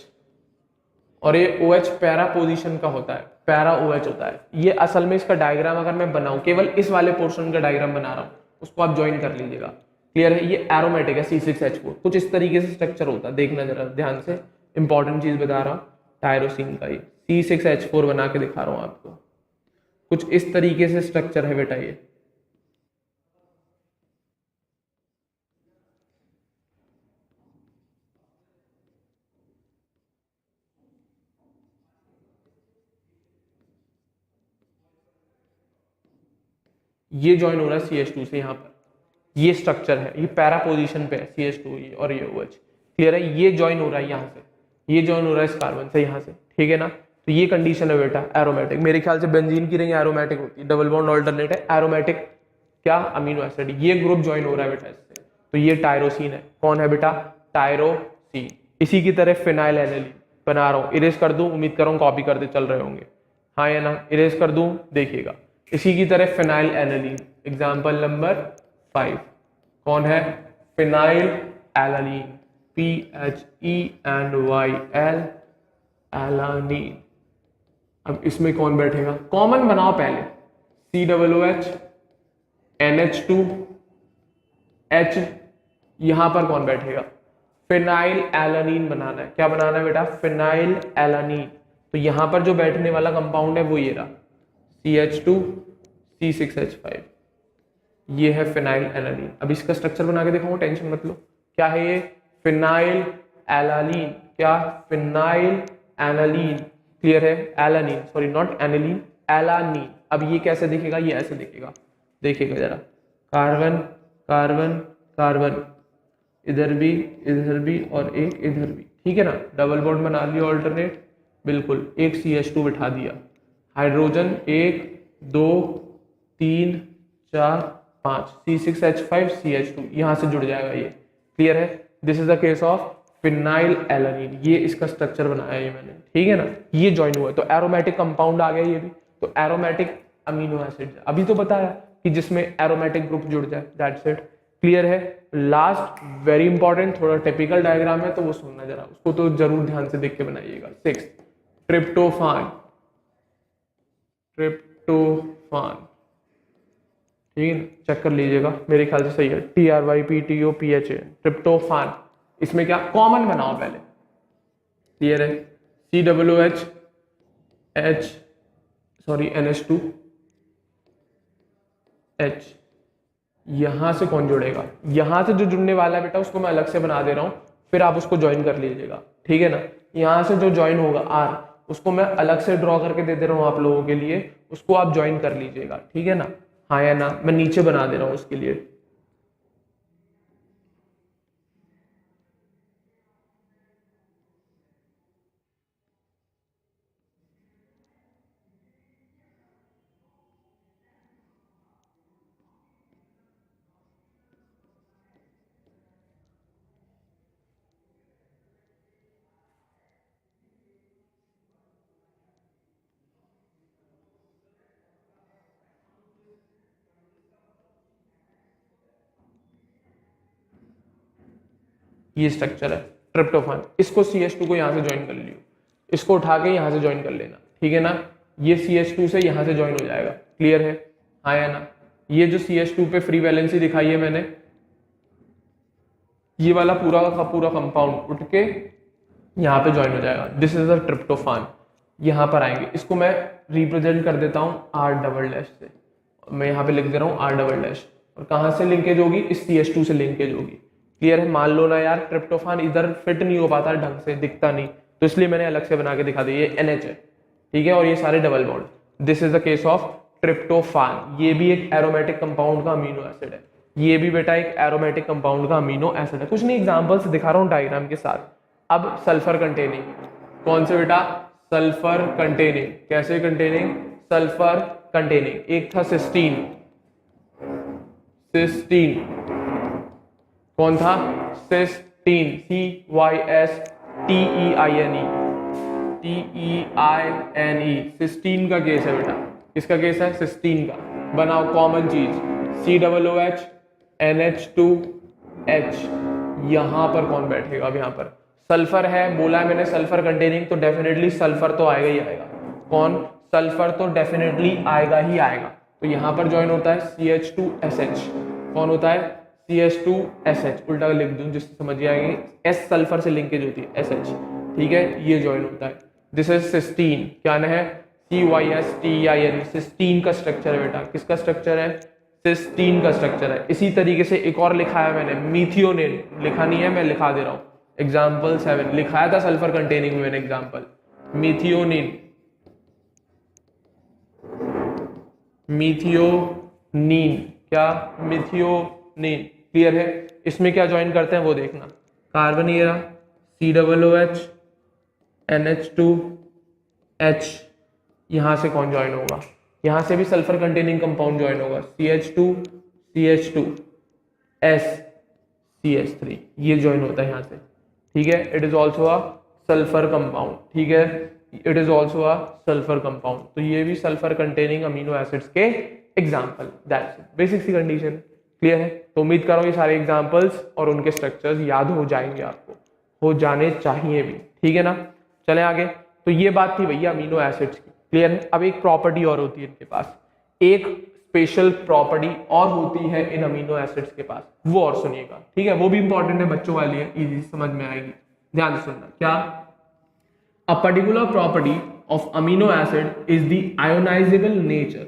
और ये OH पैरा पोजीशन का होता है, पैरा OH होता है ये। असल में इसका डायग्राम अगर मैं बनाऊं, केवल इस वाले पोर्शन का डायग्राम बना रहा हूं, उसको आप ज्वाइन कर लीजिएगा। क्लियर है? ये एरोमेटिक है C6H4, कुछ इस तरीके से स्ट्रक्चर होता है, देखना जरा ध्यान से, इंपॉर्टेंट चीज बता रहा हूं। टायरोसिन का ये C6H4 बना के दिखा रहा हूं आपको, कुछ इस तरीके से स्ट्रक्चर है बेटा ये। ये ज्वाइन हो रहा है CH2 से, यहाँ पर ये स्ट्रक्चर है, ये पैरा पोजीशन पे है CH2 ये और ये OH। क्लियर है? ये ज्वाइन हो रहा है यहाँ से, ये ज्वाइन हो रहा है इस कार्बन से यहाँ से, ठीक है ना? तो ये कंडीशन है बेटा एरोमेटिक। मेरे ख्याल से बेंजीन की रिंग एरोमेटिक होती है, डबल बॉन्ड ऑल्टरनेट है, एरोमेटिक क्या? Amino acid. ये ग्रुप ज्वाइन हो रहा है बेटा इससे, तो ये टायरोसिन है। कौन है बेटा? टायरोसिन। इसी की तरह फिनाइल एनिलीन बना रहा हूँ, इरेज कर दूं, उम्मीद कर रहा हूँ कॉपी करते चल रहे होंगे, हाँ या ना? इरेज कर दूं, देखिएगा। इसी की तरह फिनाइल एनिलीन, एग्जाम्पल नंबर 5। कौन है? Phenyl alanine, PHENYL alanine. अब इसमें कौन बैठेगा? कॉमन बनाओ पहले, COOH NH2 H, यहां पर कौन बैठेगा? फिनाइल एलानीन बनाना है। क्या बनाना है बेटा? Phenyl alanine. तो यहां पर जो बैठने वाला कंपाउंड है वो ये रहा, CH2 C6H5, ये है फिनाइल एलानीन। अब इसका स्ट्रक्चर बना के दिखाऊं, टेंशन मत लो। क्या है ये? Phenyl alanine. क्या? Phenyl aniline. क्लियर है? Alanine, sorry not aniline, alanine. अब ये कैसे दिखेगा? ये ऐसे दिखेगा, देखिएगा जरा, कार्बन कार्बन कार्बन, इधर भी और एक इधर भी, ठीक है ना? डबल बॉन्ड बना लिया ऑल्टरनेट, बिल्कुल। एक CH2 बिठा दिया, हाइड्रोजन 1 2 3 4 5, C6H5 CH2 यहां से जुड़ जाएगा ये। क्लियर है? This is the case of phenyl alanine. ये इसका स्ट्रक्चर बनाया है ये मैंने, ठीक है ना? ये ज्वाइन हुआ है तो एरोमेटिक कंपाउंड आ गया ये भी। तो एरोमेटिक अमीनो एसिड अभी तो बताया कि जिसमें एरोमेटिक ग्रुप जुड़ जाए, दैट्स इट। क्लियर है? लास्ट वेरी इंपॉर्टेंट, थोड़ा टिपिकल डायग्राम है तो वो सुनना जरा, उसको तो जरूर ध्यान से देख के बनाइएगा। 6 ट्रिप्टोफान, ट्रिप्टोफान, ठीक है, चेक कर लीजिएगा, मेरे ख्याल से सही है। TRYPTOPHA, tryptophan. इसमें क्या कॉमन बनाओ पहले, क्लियर है? COOH H, sorry NH2 H, यहां से कौन जुड़ेगा? यहां से जो जुड़ने वाला है बेटा उसको मैं अलग से बना दे रहा हूं, फिर आप उसको ज्वाइन कर लीजिएगा, ठीक है ना? यहां से जो ज्वाइन होगा R, उसको मैं अलग से ड्रॉ करके दे दे रहा हूं आप लोगों के लिए, उसको आप ज्वाइन कर लीजिएगा, ठीक है ना? हाँ या ना? मैं नीचे बना दे रहा हूं उसके लिए। ये स्ट्रक्चर है ट्रिप्टोफान। इसको CH2 को यहां से ज्वाइन कर लियो, इसको उठा के यहां से ज्वाइन कर लेना, ठीक है ना? ये CH2 से यहां से ज्वाइन हो जाएगा। क्लियर है? हाँ या ना? ये जो CH2 पे फ्री वैलेंसी दिखाई है मैंने, ये वाला पूरा का पूरा कंपाउंड उठ के यहाँ पे ज्वाइन हो जाएगा। This is the tryptophan. यहाँ पर आएंगे, इसको मैं रिप्रेजेंट कर देता हूँ R डबल डैश से, मैं यहाँ पे लिख दे रहा हूँ R डबल डैश, और कहाँ से लिंकेज होगी? इस CH2 से लिंकेज होगी। क्लियर है? मान लो ना यार ट्रिप्टोफान इधर फिट नहीं हो पाता ढंग से, दिखता नहीं, तो इसलिए मैंने अलग से बना के दिखा दिया। ये NH है, ठीक है, और ये सारे double bond. This is the case of tryptophan. ये भी एक एरोमेटिक कंपाउंड का अमीनो एसिड है, ये भी बेटा एक एरोमेटिक कंपाउंड का अमीनो एसिड है। कुछ नहीं, एग्जांपल्स दिखा रहा हूँ डायग्राम के साथ। अब सल्फर कंटेनिंग, कौन से बेटा, सल्फर कंटेनिंग, कैसे कंटेनिंग, सल्फर कंटेनिंग। एक था सिस्टीन, सिस्टीन, कौन था, सिस्टीन, CYSTEINE, सिस्टीन का केस है बेटा, किसका केस है, सिस्टीन का। बनाओ कॉमन चीज, COOH NH2H, यहां पर कौन बैठेगा, अब यहां पर सल्फर है, बोला है मैंने सल्फर कंटेनिंग, तो डेफिनेटली सल्फर तो आएगा ही आएगा। कौन, सल्फर तो डेफिनेटली आएगा ही आएगा। तो यहां पर ज्वाइन होता है CH2SH, कौन होता है, CH2SH, उल्टा लिख दूं जिससे समझ आएगी, S सल्फर से लिंकेज होती है, SH, ठीक है, ये ज्वाइन होता है। दिस इज सिस्टीन, क्या ना है, CYSTEIN, सिस्टीन का स्ट्रक्चर है बेटा, किसका स्ट्रक्चर है, सिस्टीन का स्ट्रक्चर है। इसी तरीके से एक और लिखा है मैंने, मीथियोनिन, लिखा नहीं है, मैं लिखा दे रहा हूं, एग्जाम्पल 7 लिखाया था सल्फर कंटेनिंग में मैंने, एग्जाम्पल मीथियोनिन, मीथियोनीन, क्या, मिथियोनीन, क्लियर है। इसमें क्या ज्वाइन करते हैं वो देखना, कार्बन ये रहा, COOH NH2H, यहां से कौन ज्वाइन होगा, यहां से भी सल्फर कंटेनिंग कंपाउंड ज्वाइन होगा, CH2 CH2S CH3, ये ज्वाइन होता है यहां से, ठीक है। It is also a sulphur compound, ठीक है, it is also a sulphur compound. तो ये भी सल्फर कंटेनिंग अमीनो एसिड्स के एग्जाम्पल, दैट्स इट, बेसिक सी कंडीशन, क्लियर है। तो उम्मीद कर रहा हूं ये सारे एग्जाम्पल्स और उनके स्ट्रक्चर्स याद हो जाएंगे, आपको हो जाने चाहिए भी, ठीक है ना। चले आगे, तो ये बात थी भैया अमीनो एसिड्स की, क्लियर है। अब एक प्रॉपर्टी और होती है इनके पास, एक स्पेशल प्रॉपर्टी और होती है इन अमीनो एसिड्स के पास, वो और सुनिएगा, ठीक है, वो भी इंपॉर्टेंट है, बच्चों वाली है, इजी समझ में आएगी, ध्यान से सुनना। क्या, a particular property of amino acid is the ionisable nature,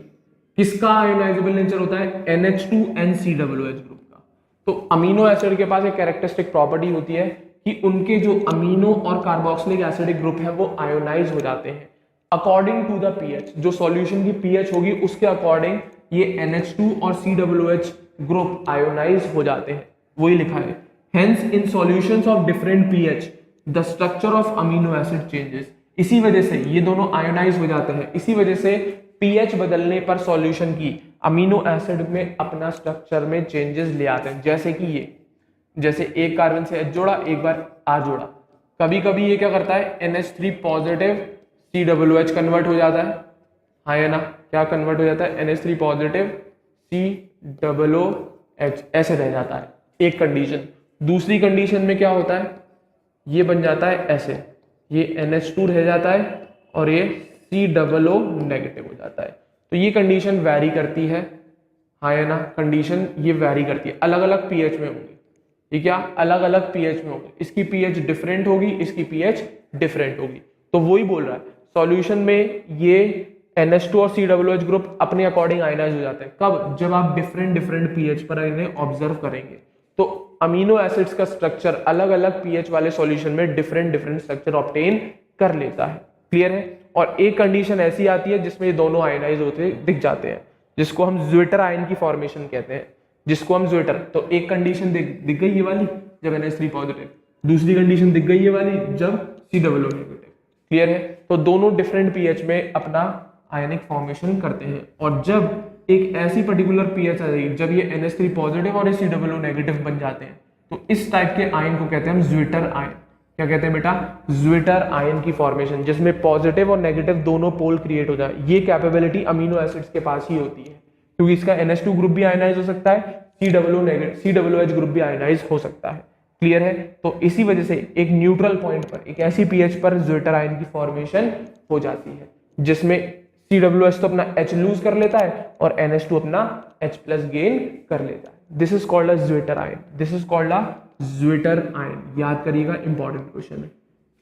किसका आयोनाइजेबल नेचर होता है, NH2NCOOH ग्रुप का। तो अमीनो एसिड के पास एक कैरेक्टरिस्टिक प्रॉपर्टी होती है कि उनके जो अमीनो और कार्बोक्सिलिक एसिडिक ग्रुप है वो आयोनाइज हो जाते हैं अकॉर्डिंग टू द पीएच, जो सॉल्यूशन की पीएच होगी उसके अकॉर्डिंग ये NH2 और COOH ग्रुप आयोनाइज हो जाते हैं, वही लिखा है। Hence in solutions of different pH the structure of amino acid changes, इसी वजह से ये दोनों आयोनाइज हो जाते हैं, इसी वजह से पीएच बदलने पर सॉल्यूशन की अमीनो एसिड में अपना स्ट्रक्चर में चेंजेस ले आते हैं। जैसे कि ये, जैसे एक कार्बन से H जोड़ा, एक बार R जोड़ा, कभी कभी ये क्या करता है, NH3 पॉजिटिव COOH कन्वर्ट हो जाता है, हाँ या ना, क्या कन्वर्ट हो जाता है, NH3 पॉजिटिव COOH ऐसे रह जाता है, एक कंडीशन। दूसरी कंडीशन में क्या होता है, ये बन जाता है ऐसे, ये NH2 रह जाता है और ये COO नेगेटिव हो जाता है। तो ये कंडीशन वैरी करती है, हाँ या ना, कंडीशन ये वैरी करती है, अलग अलग पीएच में होगी, ये क्या, अलग अलग पीएच में होगी, इसकी पीएच डिफरेंट होगी, इसकी पीएच डिफरेंट होगी। तो वही बोल रहा है सॉल्यूशन में ये NH2 और COOH ग्रुप अपने अकॉर्डिंग आयनाइज हो जाते हैं, कब, जब आप डिफरेंट डिफरेंट पीएच पर इन्हें ऑब्जर्व करेंगे। तो अमीनो एसिड्स का स्ट्रक्चर अलग अलग पीएच वाले सॉल्यूशन में डिफरेंट डिफरेंट स्ट्रक्चर ऑब्टेन कर लेता है, क्लियर है। और एक कंडीशन ऐसी आती है जिसमें ये दोनों आयनाइज होते दिख जाते हैं, जिसको हम ज्विटर आयन की फॉर्मेशन कहते हैं, जिसको हम ज्विटर। तो एक कंडीशन दिख गई ये वाली जब NH3 पॉजिटिव, दूसरी कंडीशन दिख गई ये वाली जब COO नेगेटिव, क्लियर है। तो दोनों डिफरेंट पीएच में अपना आयनिक फॉर्मेशन करते हैं, और जब एक ऐसी पर्टिकुलर पीएच आ जाएगी जब ये NH3 पॉजिटिव और ये COO नेगेटिव बन जाते हैं, तो इस टाइप के आयन को कहते हैं हम ज्विटर आयन। क्या कहते हैं बेटा, ज्विटर आयन की फॉर्मेशन, जिसमें पॉजिटिव और नेगेटिव दोनों पोल क्रिएट हो जाए। ये कैपेबिलिटी अमीनो एसिड्स के पास ही होती है, क्योंकि इसका NH2 ग्रुप भी आयनाइज हो सकता है, COOH ग्रुप भी आयनाइज हो सकता है, क्लियर है। तो इसी वजह से एक न्यूट्रल पॉइंट पर, एक ऐसी पीएच पर ज्विटर आयन की फॉर्मेशन हो जाती है, जिसमें COOH तो अपना H लूज कर लेता है और NH2 अपना H प्लस गेन कर लेता है। This is called a zwitter ion, this is called a zwitter ion. याद करिएगा, इंपॉर्टेंट क्वेश्चन है,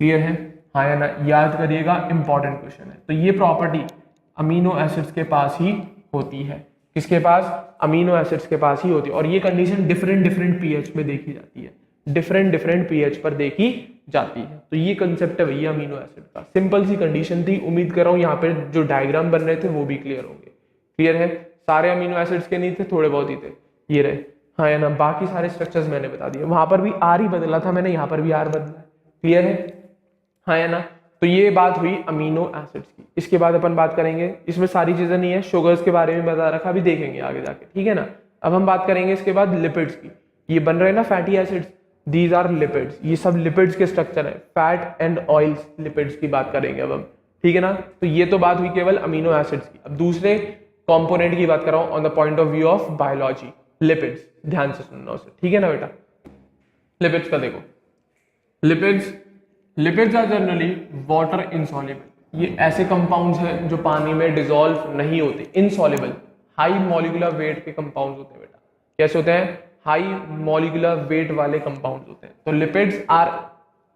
क्लियर है, हाँ या ना, याद करिएगा, इंपॉर्टेंट क्वेश्चन है। तो ये प्रॉपर्टी अमीनो एसिड्स के पास ही होती है, किसके पास, अमीनो एसिड्स के पास ही होती है। और ये कंडीशन डिफरेंट डिफरेंट पीएच में देखी जाती है, डिफरेंट डिफरेंट पीएच पर देखी जाती है। तो ये कंसेप्ट है भैया अमीनो एसिड का, सिंपल सी कंडीशन थी। उम्मीद कर रहा हूं यहाँ पे जो डायग्राम बन रहे थे वो भी क्लियर होंगे, क्लियर है। सारे अमीनो एसिड्स के नहीं थे, थोड़े बहुत ही थे, ये रहे, हाँ या ना। बाकी सारे स्ट्रक्चर्स मैंने बता दिए, वहां पर भी R ही बदला था मैंने, यहाँ पर भी R बदला है, क्लियर है, हाँ या ना। तो ये बात हुई अमीनो एसिड्स की। इसके बाद अपन बात करेंगे, इसमें सारी चीजें नहीं है, शुगर्स के बारे में बता रखा, अभी देखेंगे आगे जाके, ठीक है ना। अब हम बात करेंगे इसके बाद लिपिड्स की। ये बन रहे हैं ना fatty acids, these are lipids, ये सब लिपिड्स के स्ट्रक्चर है, फैट एंड ऑयल्स लिपिड्स की बात करेंगे अब हम, ठीक है ना। तो ये तो बात हुई केवल अमीनो एसिड्स की। अब दूसरे कंपोनेंट की बात कर रहा हूं on the point of view of biology, lipids, ध्यान से सुनना उसे, ठीक है ना बेटा। लिपिड्स का देखो, lipids are generally water insoluble, ये ऐसे कंपाउंड्स हैं जो पानी में डिसॉल्व नहीं होते, इनसॉल्युबल, हाई मॉलिक्यूलर वेट के कंपाउंड्स होते हैं बेटा। कैसे होते हैं, हाई मॉलिक्यूलर वेट वाले कंपाउंड्स होते हैं। तो लिपिड्स आर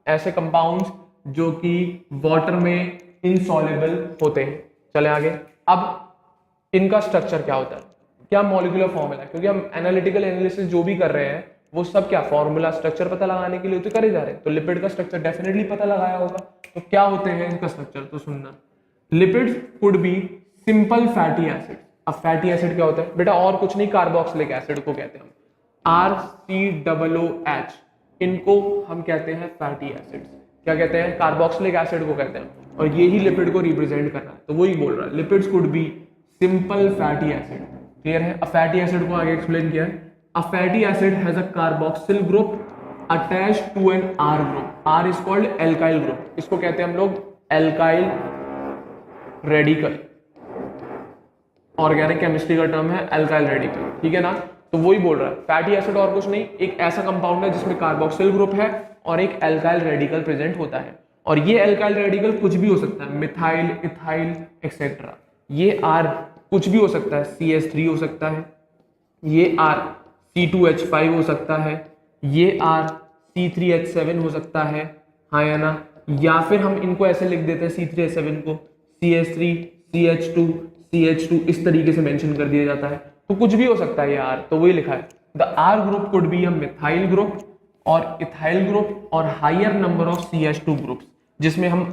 ऐसे कंपाउंड्स जो कि वाटर में इनसॉल्युबल होते हैं। चले आगे। अब इनका स्ट्रक्चर क्या होता है, क्या मॉलिक्यूलर फॉर्मूला, क्योंकि हम एनालिटिकल एनालिसिस जो भी कर रहे हैं वो सब क्या फॉर्मूला स्ट्रक्चर पता लगाने के लिए तो करे जा रहे हैं। तो लिपिड का स्ट्रक्चर डेफिनेटली पता लगाया होगा। तो क्या होते हैं इनका स्ट्रक्चर, तो सुनना, lipids could be simple fatty acid. अब फैटी एसिड क्या होता है बेटा, और कुछ नहीं, कार्बोक्सिलिक एसिड को कहते हैं हम, RCOOH, इनको हम कहते हैं फैटी एसिड्स। क्या कहते हैं, कार्बोक्सिलिक एसिड को कहते हैं, और यही लिपिड को रिप्रेजेंट कर रहा है। तो वही बोल रहा है, lipids could be simple fatty acid. Clear है। फैटी एसिड को आगे एक्सप्लेन किया है। A fatty acid has a carboxyl group attached to an R group. R is called alkyl group. इसको कहते हैं हम लोग alkyl radical. ऑर्गेनिक केमिस्ट्री का टर्म है alkyl radical, ठीक है ना। तो वही बोल रहा है, फैटी एसिड और कुछ नहीं, एक ऐसा कंपाउंड है जिसमें कार्बोक्सिल ग्रुप है और एक एल्काइल रेडिकल प्रेजेंट होता है। और ये एल्काइल रेडिकल कुछ भी हो सकता है, मिथाइल, इथाइल एक्सेट्रा। ये R कुछ भी हो सकता है, CH3 हो सकता है, ये R C2H5 हो सकता है, ये R C3H7 हो सकता है, हाँ या ना। या फिर हम इनको ऐसे लिख देते हैं C3H7 को CH3 CH2 CH2, इस तरीके से मेंशन कर दिया जाता है। तो कुछ भी हो सकता है ये R, तो वही लिखा है, the R group could be a methyl group और इथाइल ग्रुप और higher number of CH2 groups, जिसमें हम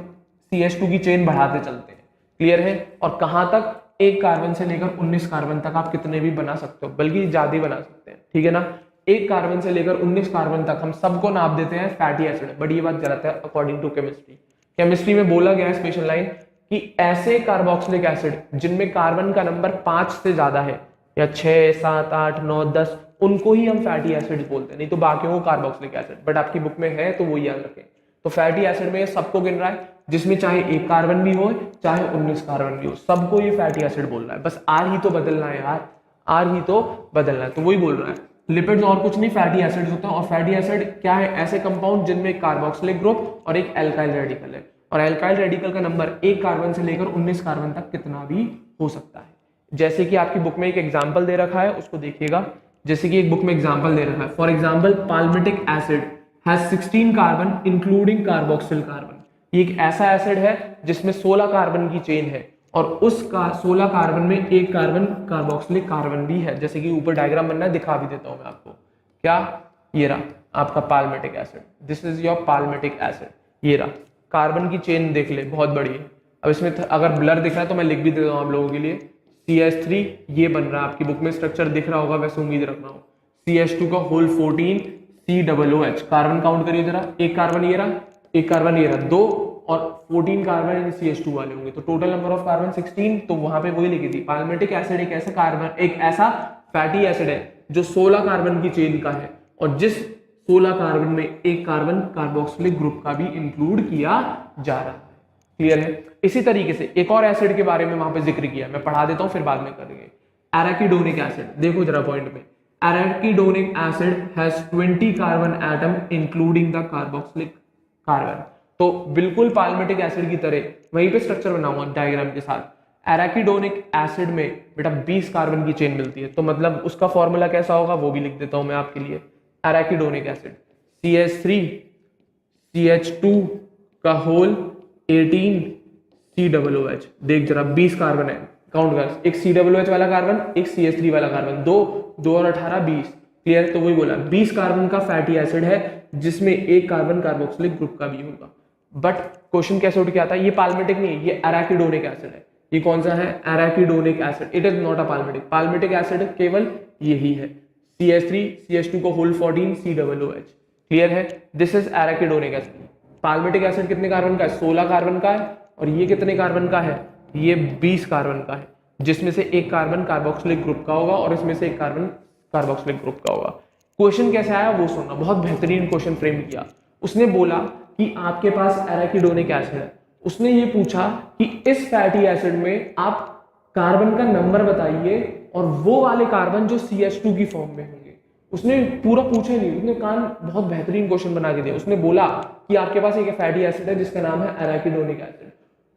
CH2 की चेन बढ़ाते चलते हैं। क्लियर है। और कहां तक, एक कार्बन से लेकर 19 कार्बन तक आप कितने भी बना सकते हो, बल्कि ज्यादा बना सकते हैं, ठीक है ना। एक कार्बन से लेकर 19 कार्बन तक हम सबको नाप देते हैं फैटी एसिड, बट ये बात गलत है अकॉर्डिंग टू केमिस्ट्री। केमिस्ट्री में बोला गया है स्पेशल लाइन कि ऐसे कार्बोक्सिलिक एसिड जिनमें कार्बन का नंबर 5 से ज्यादा है, या 6 7 8 9 10, उनको ही हम फैटी एसिड बोलते हैं, नहीं तो बाकियों को कार्बोक्सिलिक एसिड। बट आपकी बुक में है तो वो याद रखें। तो फैटी एसिड में सबको गिन रहा है, जिसमें चाहे एक कार्बन भी हो चाहे 19 कार्बन भी हो, सबको ये फैटी एसिड बोल रहा है। बस आर ही तो बदलना है यार, आर ही तो बदलना है। तो वही बोल रहा है, लिपिड्स और कुछ नहीं, फैटी एसिड्स होते हैं। और फैटी एसिड क्या है, ऐसे कंपाउंड जिनमें कार्बोक्सिलिक ग्रुप और एक एल्काइल रेडिकल है, और एल्काइल रेडिकल का नंबर एक कार्बन से लेकर 19 कार्बन तक कितना भी हो सकता है। जैसे कि आपकी बुक में एक एग्जाम्पल दे रखा है, उसको देखिएगा। जैसे कि एक बुक में एग्जाम्पल दे रखा है, for example palmitic acid has 16 carbon including carboxyl carbon. ये एक ऐसा एसिड है जिसमें 16 कार्बन की चेन है, और उसका 16 कार्बन में एक कार्बन कार्बोक्सिलिक कार्बन भी है। जैसे कि ऊपर डायग्राम बनना है, दिखा भी देता हूं मैं आपको। क्या, ये रहा आपका palmitic acid, this is your palmitic acid. ये रहा, कार्बन की चेन देख ले, बहुत बड़ी है। अब इसमें अगर ब्लर दिख रहा है तो मैं लिख भी देता हूँ आप लोगों के लिए, CH3 ये बन रहा है, आपकी बुक में स्ट्रक्चर दिख रहा होगा, वैसे उम्मीद रख रहा हूँ। CH2 का होल 14 COOH, कार्बन काउंट करिए जरा, एक कार्बन ये रहा, एक कार्बन ये रहा, 2 और 14 कार्बन CH2 वाले होंगे, तो टोटल नंबर ऑफ कार्बन 16। तो वहां पे वही लिखी थी, पाल्मिटिक एसिड एक ऐसा कार्बन, एक ऐसा फैटी एसिड है जो 16 कार्बन की चेन का है, और जिस 16 कार्बन में एक कार्बन कार्बोक्सिलिक ग्रुप का भी इंक्लूड किया जा रहा है। क्लियर है। इसी तरीके से एक और एसिड के बारे में वहां पे जिक्र किया, मैं पढ़ा देता हूं फिर बाद में करेंगे। एराकिडोनिक एसिड, देखो जरा पॉइंट में, arachidonic acid has 20 carbon atom including the carboxylic carbon. तो बिल्कुल पाल्मिटिक एसिड की तरह वहीं पे स्ट्रक्चर बना हुआ डायग्राम के साथ। एराकिडोनिक एसिड में बेटा 20 कार्बन की चेन मिलती है, तो मतलब उसका फॉर्मूला कैसा होगा वो भी लिख देता हूं मैं आपके लिए। एराकिडोनिक एसिड CH3 CH2 का होल 18 COOH, देख जरा 20 कार्बन है, काउंट कर, एक COOH वाला कार्बन, एक CH3 वाला कार्बन, 2 और 18 20। क्लियर। तो वही बोला 20 कार्बन का फैटी एसिड है जिसमें एक कार्बन कार्बोक्सिलिक ग्रुप का भी होगा। बट क्वेश्चन कैसे उठ के आता है, ये पाल्मिटिक नहीं है, ये एराकिडोनिक एसिड है। ये कौन सा है, arachidonic acid, it is not a palmitic. Palmitic acid केवल यही है, CH3 CH2 को होल 14 COOH। क्लियर है, this is arachidonic acid. Palmitic acid कितने कार्बन का है? 16 कार्बन का है। और ये कितने कार्बन का है? ये 20 कार्बन का है, जिसमें से एक कार्बन कार्बोक्सिलिक ग्रुप का होगा और इसमें से एक कार्बन कार्बोक्सिलिक ग्रुप का होगा। क्वेश्चन कैसे आया वो सुनना, बहुत बेहतरीन क्वेश्चन फ्रेम किया। उसने बोला कि आपके पास एराकिडोनिक एसिड है, उसने ये पूछा कि इस फैटी एसिड में आप कार्बन का नंबर बताइए और वो वाले कार्बन जो CH2 की फॉर्म में होंगे। उसने पूरा पूछा ही नहीं, उसने बहुत बेहतरीन क्वेश्चन बना के दिया। उसने बोला कि आपके पास एक फैटी एसिड है जिसका नाम है एराकिडोनिक एसिड,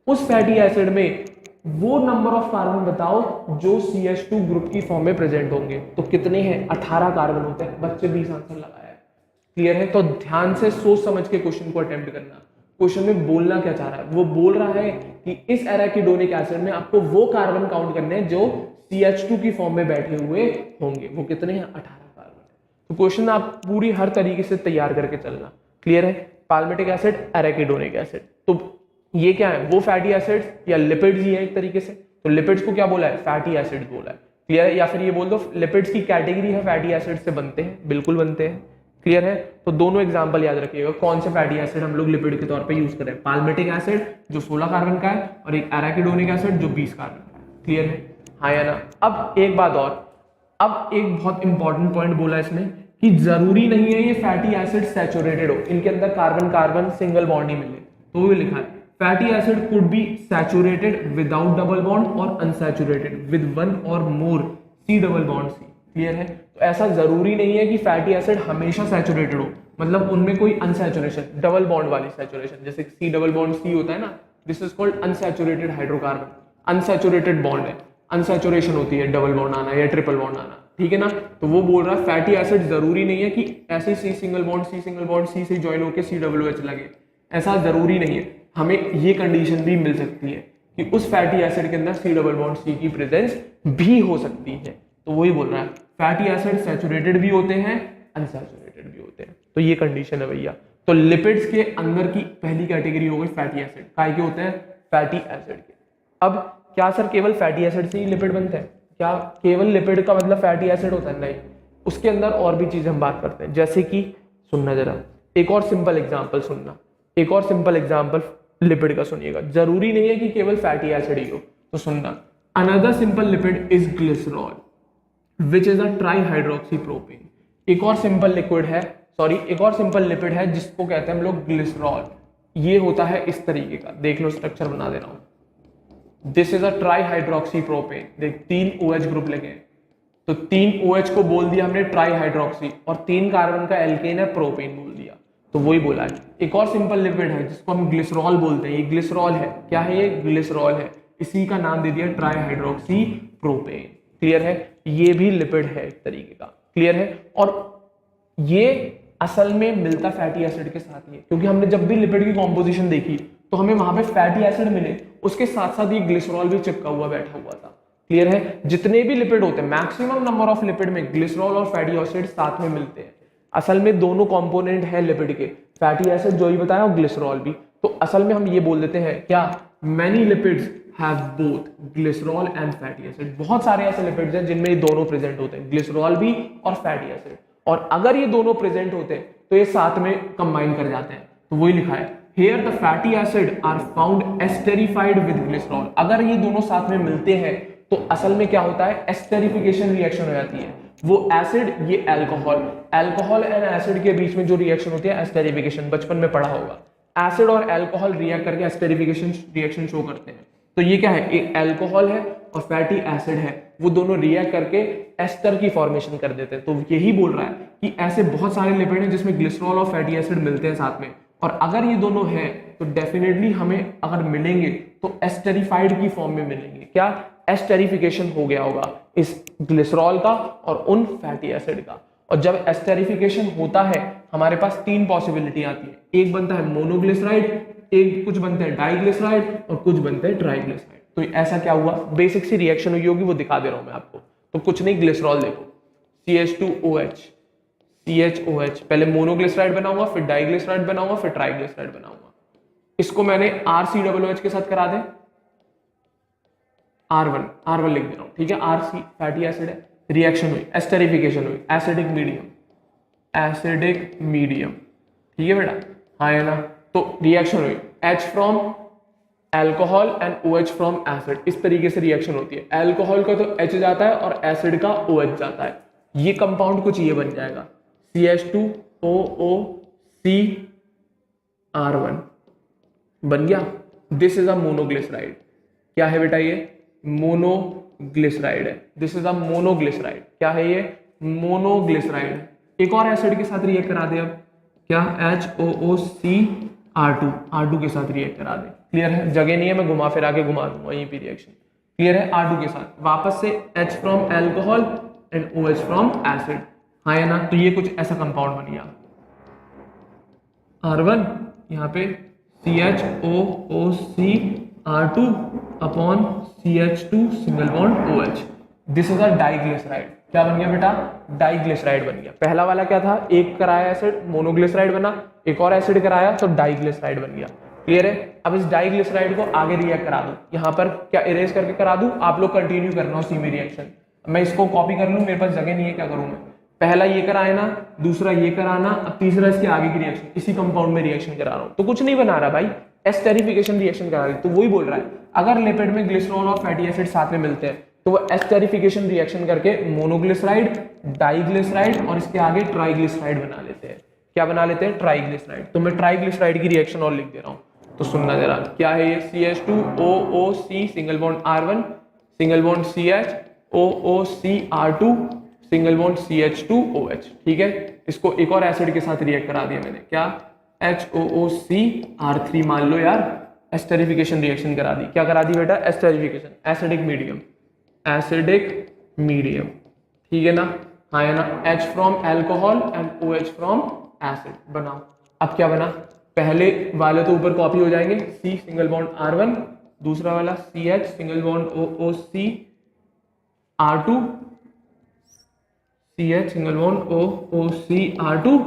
उस फैटी एसिड में वो नंबर ऑफ कार्बन बताओ जो CH2 ग्रुप की फॉर्म में प्रेजेंट होंगे। तो कितने हैं? 18 कार्बन होते हैं। बच्चे 20 आंसर लगाया है। क्लियर है? तो ध्यान से सोच समझ के क्वेश्चन को अटेम्प्ट करना। क्वेश्चन में बोलना क्या चाह रहा है? वो बोल रहा है कि इस एराकिडोनिक एसिड में आपको वो कार्बन काउंट करने हैं जो CH2 की फॉर्म में बैठे हुए होंगे। वो कितने हैं? 18 कार्बन। तो क्वेश्चन आप पूरी हर तरीके से तैयार करके चलना। क्लियर है? पाल्मिटिक एसिड, एराकिडोनिक एसिड, तो ये क्या है? वो फैटी एसिड्स या लिपिड्स ही है एक तरीके से। तो लिपिड्स को क्या बोला है? फैटी एसिड्स बोला है। क्लियर है? या फिर ये बोल दो लिपिड्स की कैटेगरी है, फैटी एसिड से बनते हैं, बिल्कुल बनते हैं। क्लियर है? तो दोनों एग्जांपल याद रखिएगा, कौन से फैटी एसिड हम लोग लिपिड के तौर पे यूज कर रहे हैं। पाल्मिटिक एसिड जो 16 कार्बन का है और एक एराकिडोनिक एसिड जो 20 कार्बन का है। क्लियर है? हाँ या ना? अब एक बात और, अब एक बहुत इंपॉर्टेंट पॉइंट बोला इसने कि जरूरी नहीं है ये फैटी एसिड सैचुरेटेड हो, इनके अंदर कार्बन कार्बन सिंगल बॉन्ड ही मिले। तो भी लिखा है fatty acid could be saturated without double bond और अनसैचुरेटेड विद वन और more C double bond C. Clear है? तो ऐसा जरूरी नहीं है कि फैटी एसिड हमेशा सैचुरेटेड हो, मतलब उनमें कोई अनसैचुरेशन, डबल बॉन्ड वाली सैचुरेशन, जैसे सी डबल बॉन्ड सी होता है ना, this is called unsaturated hydrocarbon. Unsaturated bond है, अनसैचुरेशन होती है डबल बॉन्ड आना या ट्रिपल बॉन्ड आना। ठीक है ना? तो वो बोल रहा है फैटी एसिड जरूरी नहीं है कि ऐसे सी सिंगल बॉन्ड सी से ज्वाइन होकर COOH लगे, ऐसा जरूरी नहीं है। हमें ये कंडीशन भी मिल सकती है कि उस फैटी एसिड के अंदर C की प्रेजेंस भी हो सकती है। तो वही बोल रहा है फैटी एसिड सैचुरेटेड भी होते हैं, अनसैचुरेटेड भी होते हैं। तो ये कंडीशन है भैया। तो लिपिड्स के अंदर की पहली कैटेगरी हो गई फैटी एसिड। काय के होते हैं? फैटी एसिड के। अब क्या सर केवल फैटी एसिड से ही लिपिड बनते हैं? क्या केवल लिपिड का मतलब फैटी एसिड होता है? नहीं, उसके अंदर और भी चीजें हम बात करते हैं, जैसे कि सुनना जरा, एक और सिंपल एग्जांपल सुनना, एक और सिंपल एग्जांपल लिपिड का सुनिएगा। जरूरी नहीं है कि केवल फैटी एसिड ही हो, तो सुनना। Another simple lipid is glycerol which is a trihydroxypropane. एक और सिंपल लिक्विड है, सॉरी एक और सिंपल लिपिड है जिसको कहते हैं हम लोग ग्लिसरॉल। ये होता है इस तरीके का, देख लो स्ट्रक्चर बना दे रहा हूं। This is a trihydroxypropane. देख 3 OH ग्रुप लगे हैं, तो 3 OH को बोल दिया हमने ट्राईहाइड्रोक्सी, और 3 कार्बन का एल्केन है, प्रोपेन बोल दिया। तो वही बोला है। एक और सिंपल लिपिड है जिसको हम ग्लिसरॉल बोलते हैं। ये ग्लिसरॉल है, क्या है ये? ग्लिसरॉल है। इसी का नाम दे दिया ट्राईहाइड्रोक्सी प्रोपेन। क्लियर है? ये भी लिपिड है एक तरीके का। क्लियर है? और ये असल में मिलता फैटी एसिड के साथ ही है, क्योंकि हमने जब भी लिपिड की कॉम्पोजिशन देखी तो हमें वहां पे फैटी एसिड मिले, उसके साथ साथ ये ग्लिसरॉल भी चिपका हुआ बैठा हुआ था। क्लियर है? जितने भी लिपिड होते हैं, मैक्सिमम नंबर ऑफ लिपिड में ग्लिसरॉल और फैटी एसिड साथ में मिलते हैं। असल में दोनों कंपोनेंट है लिपिड के, फैटी एसिड जो ही बताया और ग्लिसरॉल भी। तो असल में हम ये बोल देते हैं क्या, many lipids have both glycerol and fatty acid. बहुत सारे ऐसे लिपिड्स हैं जिनमें ये दोनों प्रेजेंट होते हैं, ग्लिसरॉल भी और फैटी एसिड। और अगर ये दोनों प्रेजेंट होते हैं तो ये साथ में कंबाइन कर जाते हैं। तो वही लिखा है here the fatty acid are found esterified with glycerol. अगर ये दोनों साथ में मिलते हैं तो असल में क्या होता है, एस्टेरिफिकेशन रिएक्शन हो जाती है। वो एसिड, ये अल्कोहल, अल्कोहल एंड एसिड के बीच में जो रिएक्शन होती है एस्टेरिफिकेशन, बचपन में पढ़ा होगा। एसिड और अल्कोहल रिएक्ट करके एस्टेरिफिकेशन रिएक्शन शो करते हैं। तो ये क्या है, एक अल्कोहल है और फैटी एसिड है, वो दोनों रिएक्ट करके एस्टर की फॉर्मेशन कर देते हैं। तो यही बोल रहा है कि ऐसे बहुत सारे लिपिड हैं जिसमें ग्लिसरॉल और फैटी एसिड मिलते हैं साथ में, और अगर ये दोनों हैं तो डेफिनेटली हमें अगर मिलेंगे तो एस्टेरिफाइड की फॉर्म में मिलेंगे। क्या, एस्टेरिफिकेशन हो गया होगा इस ग्लिसरॉल का और उन फैटी एसिड का। और जब एस्टेरिफिकेशन होता है हमारे पास 3 पॉसिबिलिटी आती है, एक बनता है मोनोग्लिसराइड, एक कुछ बनते हैं डाइग्लिसराइड और कुछ बनते हैं ट्राइग्लिसराइड। तो ऐसा क्या हुआ, बेसिक सी रिएक्शन हुई होगी, वो दिखा दे रहा हूं मैं आपको। तो कुछ नहीं, ग्लिसरॉल देखो, CH2OH, CHOH, पहले मोनोग्लिसराइड बनाऊंगा, फिर डाइग्लिसराइड बनाऊंगा, फिर ट्राइग्लिसराइड बनाऊंगा। इसको मैंने RCOOH के साथ करा दे, R1 लिख दे रहा हूं, ठीक है। RC फैटी एसिड है, रिएक्शन हुई, एस्टेरिफिकेशन हुई, एसिडिक मीडियम, ठीक है बेटा, हाँ है ना। तो रिएक्शन हुई H from alcohol and OH from acid, इस तरीके से रिएक्शन होती है। अल्कोहल का तो H जाता है और एसिड का OH जाता है। ये कंपाउंड कुछ ये बन जाएगा CH2OOCr1 बन गया। This is a monoglyceride. क्या है बेटा ये? मोनोग्लिसराइड है। This is a monoglyceride. क्या है ये? मोनोग्लिसराइड। एक और एसिड के साथ रिएक्ट करा दे अब, क्या? HOOCr2 R2 के साथ रिएक्ट करा दे। क्लियर है? जगह नहीं है, मैं घुमा फिरा के घुमा दूंगा यहीं पे रिएक्शन। क्लियर है? R2 के साथ वापस से H from alcohol and OH from acid. हाँ है ना? तो ये कुछ ऐसा कंपाउंड बन गया R1, यहाँ पे CHOOCr2 upon CH2 single bond OH। This is a diglyceride. क्या बन गया बेटा? डाइग्लिसराइड बन गया। पहला वाला क्या था? एक कराया एसिड, मोनोग्लिसराइड बना, एक और एसिड कराया तो डाइग्लिसराइड बन गया। क्लियर है? अब इस डाइग्लिसराइड को आगे रिएक्ट करा दूं, यहाँ पर क्या इरेज करके करा दूं? आप लोग कंटिन्यू करना उसी में रिएक्शन। मैं इसको कॉपी कर लूं, मेरे पास जगह नहीं है, क्या करूं मैं? पहला ये कराए ना, दूसरा ये कराना, अब तीसरा इसके आगे की रिएक्शन, इसी कंपाउंड में रिएक्शन करा रहा हूं। तो कुछ नहीं बना रहा भाई, एस्टेरिफिकेशन रिएक्शन करा रही। तो वही बोल रहा है, अगर लिपिड में ग्लिसरॉल और फैटी एसिड साथ में मिलते हैं तो वो एस्टेरिफिकेशन रिएक्शन करके मोनोग्लिसराइड, डाइग्लिसराइड और इसके आगे ट्राइग्लिसराइड बना लेते हैं। क्या बना लेते हैं? ट्राइग्लिसराइड। तो मैं ट्राइग्लिसराइड की रिएक्शन और लिख दे रहा हूं, तो सुनना जरा। क्या है ये? CH2OOC single bond R1 single bond CHOOCr2 single bond CH2OH। ठीक है, इसको एक और एसिड के साथ रिएक्ट करा दिया मैंने। क्या? HOOCr3 मान लो यार, एस्टेरिफिकेशन रिएक्शन करा दी। क्या करा दी बेटा? Esterification, acidic medium, acidic medium. ठीक है ना? हाँ है ना? H from alcohol and OH from acid बनाओ। अब क्या बना? पहले वाले तो ऊपर कॉपी हो जाएंगे, C सिंगल बॉन्ड R1, दूसरा वाला CH single bond OOCr2, CH single bond OOCr2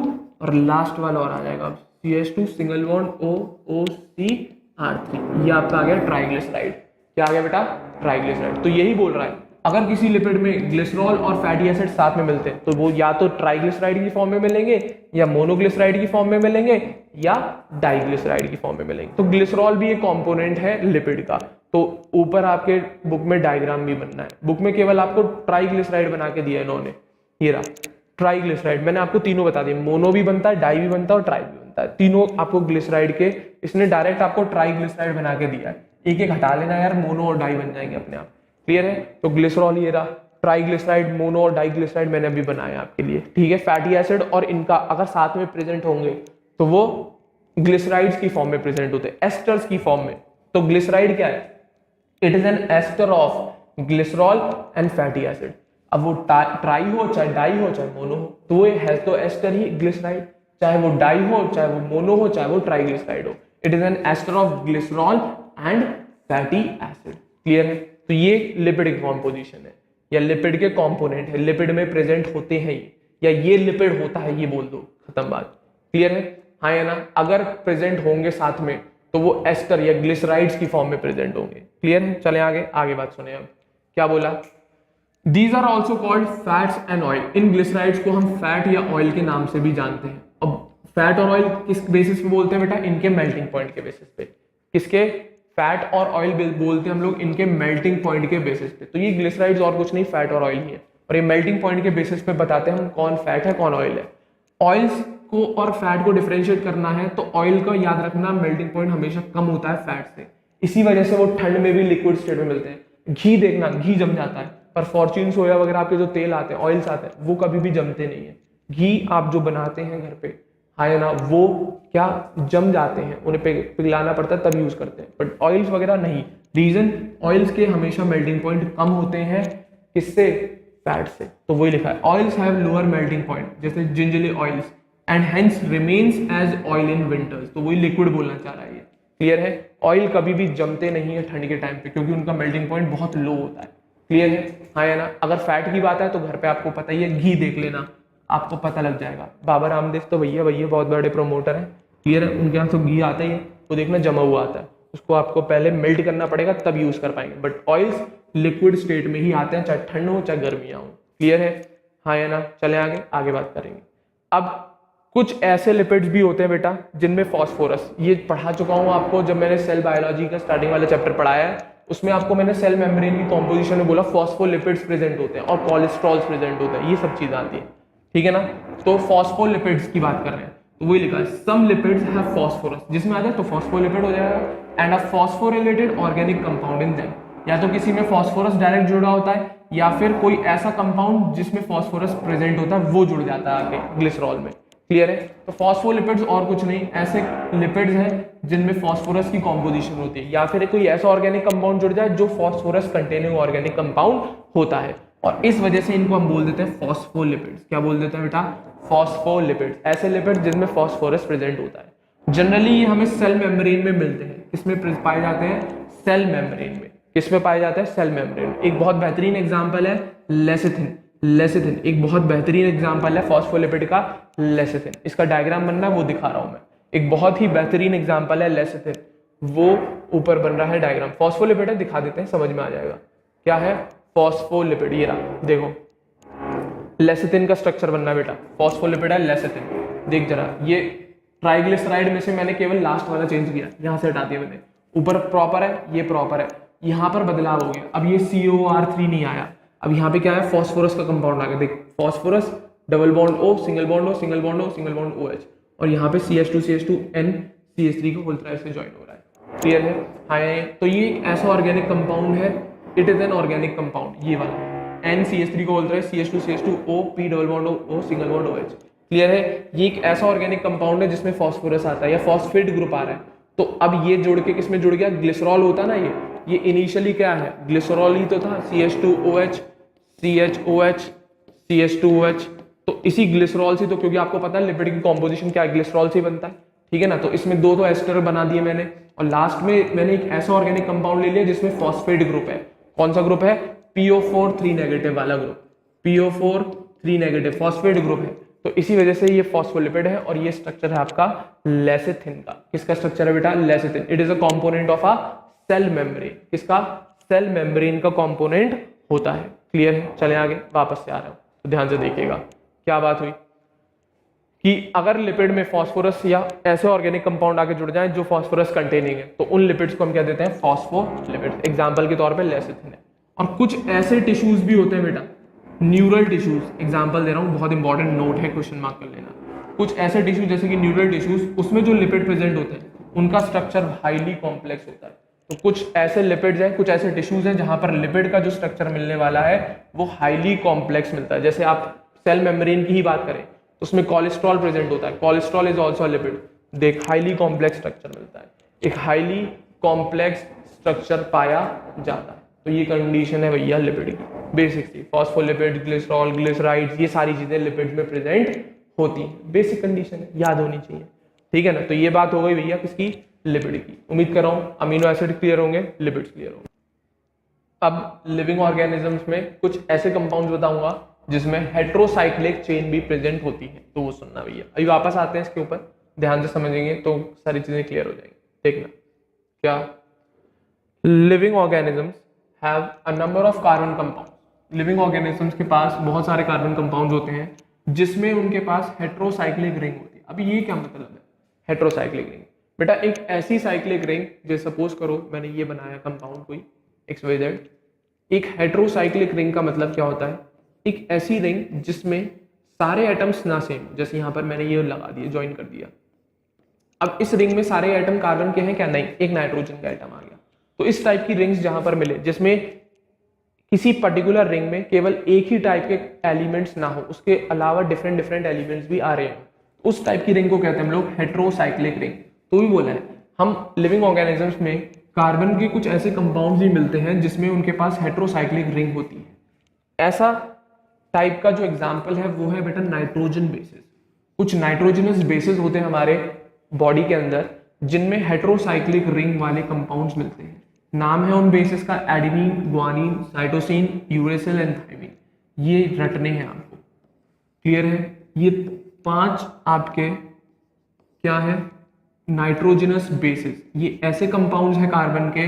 और लास्ट वाला और आ जाएगा CH2 सिंगल बॉन्ड OOCr3। ये आपका आ गया ट्राइग्लिसराइड। क्या आ गया बेटा? ट्राइग्लिसराइड। तो यही बोल रहा है, अगर किसी लिपिड में ग्लिसरॉल और फैटी एसिड साथ में मिलते हैं तो वो या तो ट्राइग्लिसराइड की फॉर्म में मिलेंगे, या मोनोग्लिसराइड की फॉर्म में मिलेंगे, या डाइग्लिसराइड की फॉर्म में मिलेंगे। तो ग्लिसरॉल भी एक कंपोनेंट है लिपिड का। तो ऊपर आपके बुक में डायग्राम भी बनना है। बुक में केवल आपको ट्राइग्लिसराइड बना के दिया है इन्होंने, ये रहा ट्राइग्लिसराइड। मैंने आपको तीनों बता दिए, मोनो भी बनता है, डाई भी बनता है और ट्राई भी बनता है। तीनों आपको ग्लिसराइड के, इसने डायरेक्ट आपको ट्राइग्लिसराइड बना के दिया है। एक एक हटा लेना यार, मोनो और डाई बन जाएंगे अपने आप। क्लियर है? तो ग्लिसरॉल ये रहा, ट्राइग्लिसराइड, मोनो और डाइग्लिसराइड मैंने अभी बनाया आपके लिए। ठीक है, फैटी एसिड और इनका अगर साथ में प्रेजेंट होंगे तो वो ग्लिसराइड्स की फॉर्म में प्रेजेंट होते हैं, एस्टर्स की फॉर्म में। तो ग्लिसराइड क्या है? It is an ester of glycerol and fatty acid. अब वो ट्राई हो, चाहे डाई हो, चाहे मोनो हो, तो वो है तो एस्टर ही ग्लिसराइड। चाहे वो डाई हो, चाहे वो मोनो हो, चाहे वो ट्राइग्लिसराइड हो, it is an ester of glycerol and fatty acid. Clear है? तो ये लिपिड की कॉम्पोजिशन है, या लिपिड के कंपोनेंट है, लिपिड में प्रेजेंट होते हैं ये, या ये लिपिड होता है, ये बोल दो, खत्म बात। क्लियर है? हाँ या ना? अगर प्रेजेंट होंगे साथ में तो वो एस्टर या ग्लिसराइड्स की फॉर्म में प्रेजेंट होंगे। क्लियर है? चले आगे, आगे बात सुने। अब क्या बोला? These are also called fats and oil. इन ग्लिसराइड्स को हम फैट या ऑयल के नाम से भी जानते हैं। अब फैट और ऑयल किस बेसिस पे बोलते हैं बेटा? इनके मेल्टिंग पॉइंट के बेसिस पे। किसके? फैट और ऑयल बोलते हैं हम लोग इनके मेल्टिंग पॉइंट के बेसिस पे। तो ये ग्लिसराइड्स और कुछ नहीं, फैट और ऑयल ही है, और ये मेल्टिंग पॉइंट के बेसिस पे बताते हैं हम कौन फैट है कौन ऑयल है। ऑयल्स को और फैट को डिफरेंशिएट करना है तो ऑयल का याद रखना, मेल्टिंग पॉइंट हमेशा कम होता है फैट से, इसी वजह से वो ठंड में भी लिक्विड स्टेट में मिलते हैं। घी देखना, घी जम जाता है, पर फॉर्च्यून सोया वगैरह आपके जो तेल आते हैं, ऑयल्स आते हैं, वो कभी भी जमते नहीं है। घी आप जो बनाते हैं घर पे, है ना, वो क्या जम जाते हैं, उन्हें पिघलाना पड़ता है तब यूज करते हैं, बट ऑयल्स वगैरह नहीं। रीजन, ऑयल्स के हमेशा मेल्टिंग पॉइंट कम होते हैं, किससे? फैट से। तो वही लिखा है, oils have lower melting point, जैसे gingelly oils, and hence remains as oil in winters. तो वही लिक्विड बोलना चाह रहा है ये। क्लियर है? ऑयल कभी भी जमते नहीं है ठंड के टाइम पे, क्योंकि उनका मेल्टिंग पॉइंट बहुत लो होता है। क्लियर है? हाँ या ना? अगर फैट की बात है तो घर पे आपको पता ही है, घी देख लेना, आपको पता लग जाएगा। बाबा रामदेव तो भैया बहुत बड़े प्रमोटर हैं। क्लियर है? उनके यहाँ तो घी आता ही है, तो देखना जमा हुआ आता है, उसको आपको पहले मेल्ट करना पड़ेगा तब यूज कर पाएंगे। बट ऑयल्स लिक्विड स्टेट में ही आते हैं, चाहे ठंड हो चाहे गर्मियां हो। क्लियर है? हाँ या ना? चले आगे, आगे बात करेंगे। अब कुछ ऐसे लिपिड्स भी होते हैं बेटा जिनमें फॉस्फोरस, ये पढ़ा चुका हूँ आपको जब मैंने सेल बायोलॉजी का स्टार्टिंग वाला चैप्टर पढ़ाया है, उसमें आपको मैंने सेल मेम्ब्रेन की कॉम्पोजिशन में बोला फॉस्फोलिपिड्स प्रेजेंट होते हैं और कोलेस्ट्रॉल्स प्रेजेंट होते हैं, ये सब चीजें आती है, ठीक है ना। तो फॉस्फोलिपिड्स की बात कर रहे हैं तो वही लिखा है सम लिपिड्स हैव फॉस्फोरस, जिसमें आ जाए तो फॉस्फोलिपिड हो जाएगा, and a phosphorylated organic compound in them, या तो किसी में फॉस्फोरस डायरेक्ट जुड़ा होता है या फिर कोई ऐसा कंपाउंड जिसमें फॉस्फोरस प्रेजेंट होता है वो जुड़ जाता है आगे ग्लिसरॉल में, क्लियर है। तो फॉस्फोलिपिड्स और कुछ नहीं, ऐसे लिपिड्स हैं जिनमें फॉस्फोरस की कॉम्पोजिशन होती है, या फिर कोई ऐसा ऑर्गेनिक कंपाउंड जुड़ जाए जो फॉस्फोरस कंटेनिंग ऑर्गेनिक कंपाउंड होता है, और इस वजह से इनको हम बोल देते हैं फॉस्फोलिपिड्स। क्या बोल देते हैं बेटा? फॉस्फोलिपिड्स, ऐसे लिपिड्स जिनमें फॉस्फोरस प्रेजेंट होता है। जनरली ये हमें सेल मेम्ब्रेन में मिलते हैं, किसमें पाए जाते हैं? सेल मेम्ब्रेन में। किसमें पाए जाते हैं? Cell membrane. एक बहुत बेहतरीन एग्जांपल है लेसिथिन। लेसिथिन एक बहुत बेहतरीन एग्जांपल है फॉस्फोलिपिड का, लेसिथिन। इसका डायग्राम बनना है वो दिखा रहा हूं मैं, एक बहुत ही बेहतरीन एग्जांपल है लेसिथिन, वो ऊपर बन रहा है डायग्राम। फॉस्फोलिपिड है, दिखा देते हैं, समझ में आ जाएगा क्या है फॉस्फोलिपिड। ये रहा, देखो लेसिथिन का स्ट्रक्चर बनना है बेटा, फॉस्फोलिपिड है लेसिथिन। देख जरा, ये ट्राइग्लिसराइड में से मैंने केवल लास्ट वाला चेंज किया, यहां से हटा दिया मैंने, ऊपर प्रॉपर है, ये प्रॉपर है, यहां पर बदलाव हो गया। अब ये COR3 नहीं आया, अब यहाँ पे क्या है? फॉस्फोरस का कंपाउंड आ गया। देख phosphorus, double bond O, single bond O, single bond O, single bond OH, और यहाँ पे CH2CH2N CH3 को होल से ज्वाइन हो रहा है, क्लियर है? हाँ, तो ये एक ऐसा ऑर्गेनिक कंपाउंड है, it is an organic compound, ये वाला NCH3 को बोलते हैं CH2CH2O P double bond O single bond OH, clear है? ये एक ऐसा ऑर्गेनिक कंपाउंड है जिसमें फॉस्फोरस आता है या फॉस्फेट ग्रुप आ रहा है। तो अब ये जुड़ के किसमें जुड़ गया? ग्लिसरॉल होता ना, ये इनिशियली क्या है? ग्लिसरॉल ही तो था, CH2OH CHOH CH2OH, तो इसी ग्लिसरॉल से, तो क्योंकि आपको पता है लिपिड की कॉम्पोजिशन क्या है, ग्लिसरॉल से बनता है, ठीक है ना। तो इसमें दो तो एस्टर बना दिए मैंने, और लास्ट में मैंने एक ऐसा ऑर्गेनिक कंपाउंड ले लिया जिसमें फॉस्फेट ग्रुप है। कौन सा ग्रुप है? PO4 3 नेगेटिव वाला group, PO4 3 negative phosphate group है। तो इसी वजह से ये फॉस्फोलिपिड है, और ये स्ट्रक्चर है आपका लेसिथिन का। किसका स्ट्रक्चर है बेटा? Lecithin. It is a component of a cell membrane. किसका? सेल मेम्ब्रेन का कंपोनेंट होता है, क्लियर है? चले आगे, वापस से आ रहा हूं, तो ध्यान से देखिएगा क्या बात हुई कि अगर लिपिड में फॉस्फोरस या ऐसे ऑर्गेनिक कंपाउंड आके जुड़ जाएं जो फॉस्फोरस कंटेनिंग है, तो उन लिपिड्स को हम क्या देते हैं? फॉस्फोलिपिड्स। एग्जांपल के तौर पे लेसिथिन है। और कुछ ऐसे टिश्यूज भी होते हैं बेटा, न्यूरल टिश्यूज, एग्जांपल दे रहा हूं, बहुत इंपॉर्टेंट नोट है, क्वेश्चन मार्क कर लेना। कुछ ऐसे टिश्यूज जैसे कि न्यूरल टिश्यूज, उसमें जो लिपिड प्रेजेंट होते हैं उनका स्ट्रक्चर हाईली कॉम्प्लेक्स होता है। तो कुछ ऐसे लिपिड्स हैं, कुछ ऐसे टिश्यूज हैं जहां पर लिपिड का जो स्ट्रक्चर मिलने वाला है वो हाईली कॉम्प्लेक्स मिलता है। जैसे आप सेल मेम्ब्रेन की ही बात करें तो उसमें कोलेस्ट्रॉल प्रेजेंट होता है, कोलेस्ट्रॉल इज आल्सो लिपिड। देख, हाईली कॉम्प्लेक्स स्ट्रक्चर मिलता है, एक हाईली कॉम्प्लेक्स स्ट्रक्चर पाया जाता है। तो ये कंडीशन है भैया लिपिड की, बेसिक सी फॉस्फोलिपिड, ग्लिसरॉल, ग्लिसराइड्स, ये सारी चीजें लिपिड में प्रेजेंट होती हैं, बेसिक कंडीशन है, याद होनी चाहिए, ठीक है ना। तो ये बात हो गई भैया किसकी? लिपिड की। उम्मीद कर रहा हूं अमीनो एसिड क्लियर होंगे, लिपिड्स क्लियर होंगे। अब लिविंग ऑर्गेनिजम्स में कुछ ऐसे कंपाउंड्स बताऊंगा जिसमें हेट्रोसाइक्लिक चेन भी प्रेजेंट होती है, तो वो सुनना भैया। अभी वापस आते हैं इसके ऊपर, ध्यान से समझेंगे तो सारी चीजें क्लियर हो जाएंगी। देखना क्या, living organisms have a number of carbon compound. Living organisms के पास बहुत सारे कार्बन कंपाउंड होते हैं जिसमें उनके पास हेट्रोसाइक्लिक रिंग होती है। अब ये क्या मतलब है हेट्रोसाइक्लिक रिंग? बेटा एक ऐसी साइक्लिक रिंग, जैसे सपोज करो मैंने ये बनाया कंपाउंड कोई XYZ, एक हेट्रोसाइक्लिक रिंग का मतलब क्या होता है? एक ऐसी रिंग जिसमें सारे एटम्स ना सेम, जैसे यहां पर मैंने ये लगा दिया, ज्वाइन कर दिया। अब इस रिंग में सारे एटम कार्बन के हैं क्या? नहीं, एक नाइट्रोजन का एटम आ गया। तो इस टाइप की रिंग्स जहां पर मिले जिसमें किसी पर्टिकुलर रिंग में केवल एक ही टाइप के एलिमेंट्स ना हो, उसके अलावा डिफरेंट डिफरेंट एलिमेंट्स भी आ रहे हैं, उस टाइप की रिंग को कहते हैं हम लोग हेट्रोसाइक्लिक रिंग। तो भी बोला है, हम लिविंग ऑर्गेनिजम्स में कार्बन के कुछ ऐसे कंपाउंड्स भी मिलते हैं जिसमें उनके पास हेट्रोसाइक्लिक रिंग होती है। ऐसा टाइप का जो एग्जाम्पल है वो है बेटा नाइट्रोजन बेसिस। कुछ नाइट्रोजनस बेसिस होते हैं हमारे बॉडी के अंदर जिनमें हेट्रोसाइक्लिक रिंग वाले कंपाउंड्स मिलते हैं। नाम है उन बेसिस का adenine, guanine, cytosine, uracil and thymine. ये रटने हैं आपको, क्लियर है? ये 5 आपके क्या है? Nitrogenous bases. ये ऐसे कंपाउंड्स हैं कार्बन के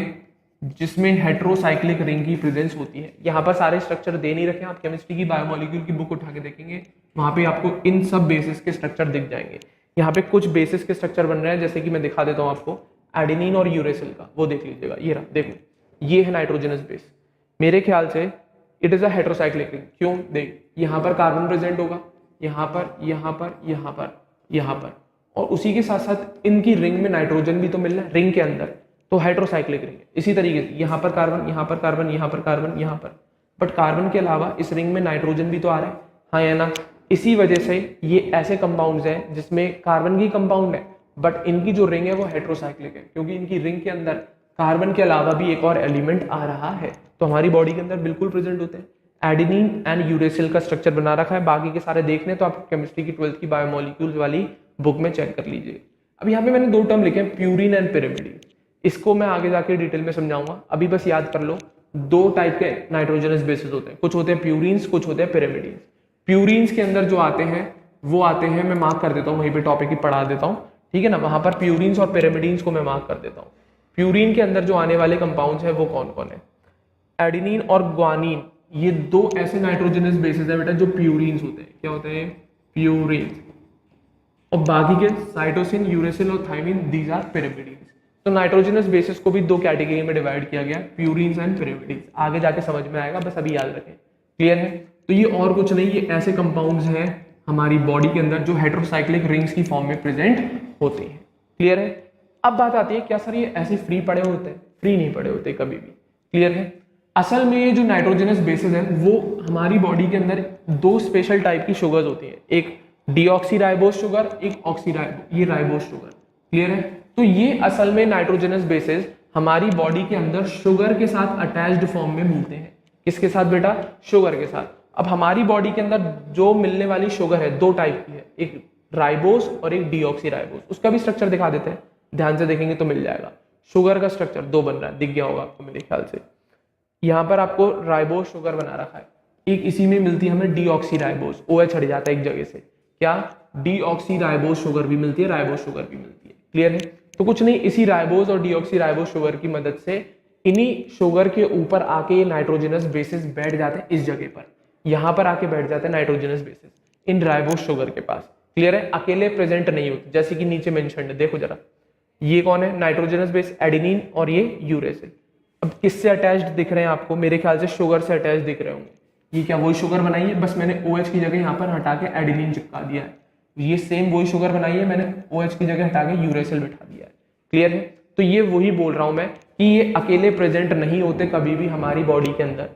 जिसमें हेट्रोसाइक्लिक रिंग की प्रेजेंस होती है। यहाँ पर सारे स्ट्रक्चर दे नहीं रखे, आप केमिस्ट्री की बायोमोलिक्यूल की बुक उठा के देखेंगे वहां पे आपको इन सब बेसिस के स्ट्रक्चर दिख जाएंगे। यहाँ पे कुछ बेसिस के स्ट्रक्चर बन रहे हैं, जैसे कि मैं दिखा देता हूँ आपको, एडेनिन और यूरेसिल का, वो देख लीजिएगा। ये रहा, देखो ये है नाइट्रोजनस बेस। मेरे ख्याल से it is a heterocyclic ring. क्यों? देख, यहाँ पर कार्बन प्रेजेंट होगा, यहाँ पर, यहाँ पर, यहाँ पर, यहाँ पर, और उसी के साथ साथ इनकी रिंग में नाइट्रोजन भी तो मिल रहा है रिंग के अंदर, तो हेटेरोसाइक्लिक रिंग है। इसी तरीके से यहाँ पर कार्बन, यहाँ पर कार्बन, यहाँ पर कार्बन, यहाँ पर, बट कार्बन के अलावा इस रिंग में नाइट्रोजन भी तो आ रहा है, हाँ या ना? इसी वजह से ये ऐसे कंपाउंड्स हैं जिसमें कार्बन की कंपाउंड है बट इनकी जो रिंग है वो हेटेरोसाइक्लिक है, क्योंकि इनकी रिंग के अंदर कार्बन के अलावा भी एक और एलिमेंट आ रहा है, तो हमारी बॉडी के अंदर बिल्कुल प्रेजेंट होते हैं। एडेनिन एंड यूरेसिल का स्ट्रक्चर बना रखा है, बाकी के सारे देखने तो आप केमिस्ट्री की 12th की बायोमोलिक्यूल्स वाली बुक में चेक कर लीजिए। अब यहाँ पे मैंने 2 टर्म लिखे हैं, प्यूरिन एंड पिरिमिडीन। इसको मैं आगे जाके डिटेल में समझाऊंगा, अभी बस याद कर लो 2 टाइप के नाइट्रोजनस बेसिस होते हैं, कुछ होते हैं प्यूरिन्स, कुछ होते हैं पिरिमिडीन्स। प्यूरिन्स के अंदर जो आते हैं वो आते हैं, मैं मार्क कर देता हूँ वहीं पे, टॉपिक ही पढ़ा देता हूँ, ठीक है ना? वहां पर प्यूरिन्स और पिरिमिडीन्स को मैं मार्क कर देता हूँ। प्यूरिन के अंदर जो आने वाले कंपाउंड्स हैं वो कौन कौन है? एडेनिन और ग्वानिन, ये 2 ऐसे नाइट्रोजनस बेसिस है बेटा जो प्यूरिन्स होते हैं। क्या होते हैं? प्यूरिन्स। और बाकी के साइटोसिन, यूरेसिल और थायमिन, दीज आर पिरिमिडीन्स। तो नाइट्रोजनस बेसिस को भी 2 कैटेगरी में डिवाइड किया गया, प्यूरिन्स एंड पिरिमिडीन्स। आगे जाके समझ में आएगा, बस अभी याद रखें। क्लियर है? तो ये और कुछ नहीं, ये ऐसे कंपाउंड्स हैं हमारी बॉडी के अंदर जो हेटेरोसाइक्लिक रिंग्स की फॉर्म में प्रेजेंट होते हैं। क्लियर है? अब बात आती है, क्या सर ये ऐसे फ्री पड़े होते हैं? फ्री नहीं पड़े होते कभी भी। क्लियर है? असल में ये जो नाइट्रोजनस बेसिस है वो हमारी बॉडी के अंदर 2 स्पेशल टाइप की शुगर्स होती है, एक डीऑक्सीराइबोस शुगर, एक ऑक्सीराइबोस, ये राइबोस शुगर। क्लियर है? तो ये असल में नाइट्रोजनस बेसिस हमारी बॉडी के अंदर शुगर के साथ अटैच्ड फॉर्म में मिलते हैं। किसके साथ बेटा? शुगर के साथ। अब हमारी बॉडी के अंदर जो मिलने वाली शुगर है 2 टाइप की है, एक राइबोस और एक डीऑक्सीराइबोस। उसका भी स्ट्रक्चर दिखा देते हैं, ध्यान से देखेंगे तो मिल जाएगा। शुगर का स्ट्रक्चर 2 बन रहा है, दिख गया होगा आपको मेरे ख्याल से। यहाँ पर आपको राइबोस शुगर बना रखा है, एक इसी में मिलती है हमें डीऑक्सीराइबोस, OH हट जाता है एक जगह से, क्या? डीऑक्सीराइबोस शुगर भी मिलती है, राइबोस शुगर भी मिलती है। क्लियर है? तो कुछ नहीं, इसी राइबोस और डीऑक्सीराइबोस शुगर की मदद से इन्हीं शुगर के ऊपर आके ये नाइट्रोजनस बेसिस बैठ जाते हैं इस जगह पर, यहाँ पर आके बैठ जाते हैं नाइट्रोजनस बेसिस इन राइबोस शुगर के पास। क्लियर है? अकेले प्रेजेंट नहीं होते, जैसे कि नीचे मेंशन्ड है, देखो जरा, ये कौन है? नाइट्रोजनस बेस एडेनिन और ये यूरेसिल। अब किससे अटैच्ड दिख रहे हैं आपको? मेरे ख्याल से शुगर से अटैच दिख रहे होंगे। ये क्या वही शुगर बनाई है, बस मैंने OH की जगह यहाँ पर हटा के एडेनिन चिपका दिया है। ये सेम वही शुगर बनाई है, मैंने OH की जगह हटा के यूरेसिल बिठा दिया है। क्लियर है? तो ये वही बोल रहा हूं मैं कि ये अकेले प्रेजेंट नहीं होते कभी भी हमारी बॉडी के अंदर।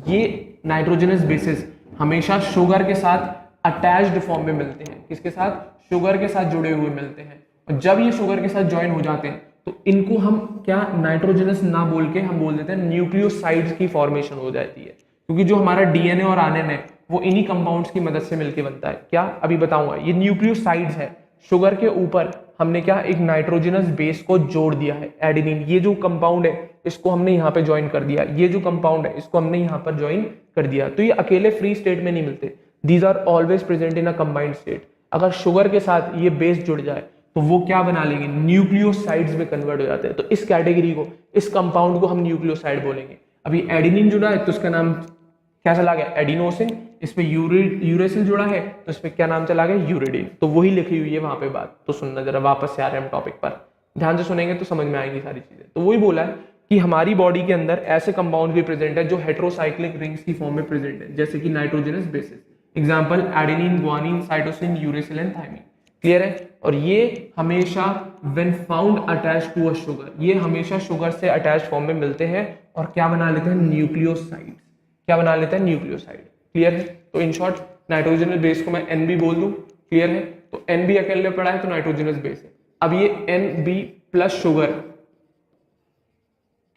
ये नाइट्रोजनस बेसिस हमेशा शुगर के साथ अटैच्ड फॉर्म में मिलते हैं। किसके साथ? शुगर के साथ जुड़े हुए मिलते हैं। और जब ये शुगर के साथ ज्वाइन हो जाते हैं तो इनको हम क्या नाइट्रोजनस ना बोल के हम बोल देते हैं न्यूक्लियोसाइड्स की फॉर्मेशन हो जाती है, क्योंकि जो हमारा DNA और RNA है वो इन्हीं कंपाउंड्स की मदद से मिलकर बनता है। क्या? अभी बताऊंगा। ये न्यूक्लियोसाइड्स है, शुगर के ऊपर हमने क्या एक नाइट्रोजनस बेस को जोड़ दिया है, एडेनिन। ये जो कंपाउंड है इसको हमने यहाँ पे ज्वाइन कर दिया, ये जो कंपाउंड है इसको हमने यहाँ पर ज्वाइन कर दिया। तो ये अकेले फ्री स्टेट में नहीं मिलते, these are always present in a combined state. अगर शुगर के साथ ये बेस जुड़ जाए तो वो क्या बना लेंगे? न्यूक्लियोसाइड्स में कन्वर्ट हो जाते हैं। तो इस कैटेगरी को, इस कंपाउंड को हम न्यूक्लियोसाइड बोलेंगे। अभी एडेनिन जुड़ा है तो इसका नाम क्या चला गया? एडिनोसिन। इस पे यूरेसिल जुड़ा है तो इस पे क्या नाम चला गया? यूरिडिन। तो वही लिखी हुई है वहां पे बात, तो सुनना जरा, वापस से आ रहे हैं हम टॉपिक पर, ध्यान से सुनेंगे तो समझ में आएगी सारी चीजें। तो वही बोला है कि हमारी बॉडी के अंदर ऐसे कंपाउंड भी प्रेजेंट है जो हेटेरोसाइक्लिक रिंग्स की फॉर्म में प्रेजेंट है, जैसे कि nitrogenous bases. Example adenine, guanine, cytosine, uracil and thymine. Clear है? और ये हमेशा when found attached to a sugar, ये हमेशा शुगर से अटैच्ड फॉर्म में मिलते हैं और क्या बना लेते हैं? न्यूक्लियोसाइड। क्या बना लेते हैं? न्यूक्लियोसाइड। क्लियर है? तो इन शॉर्ट नाइट्रोजनस बेस को मैं NB बोल दूं। क्लियर है? तो NB अकेले पड़ा है तो नाइट्रोजनस बेस है। अब ये NB प्लस शुगर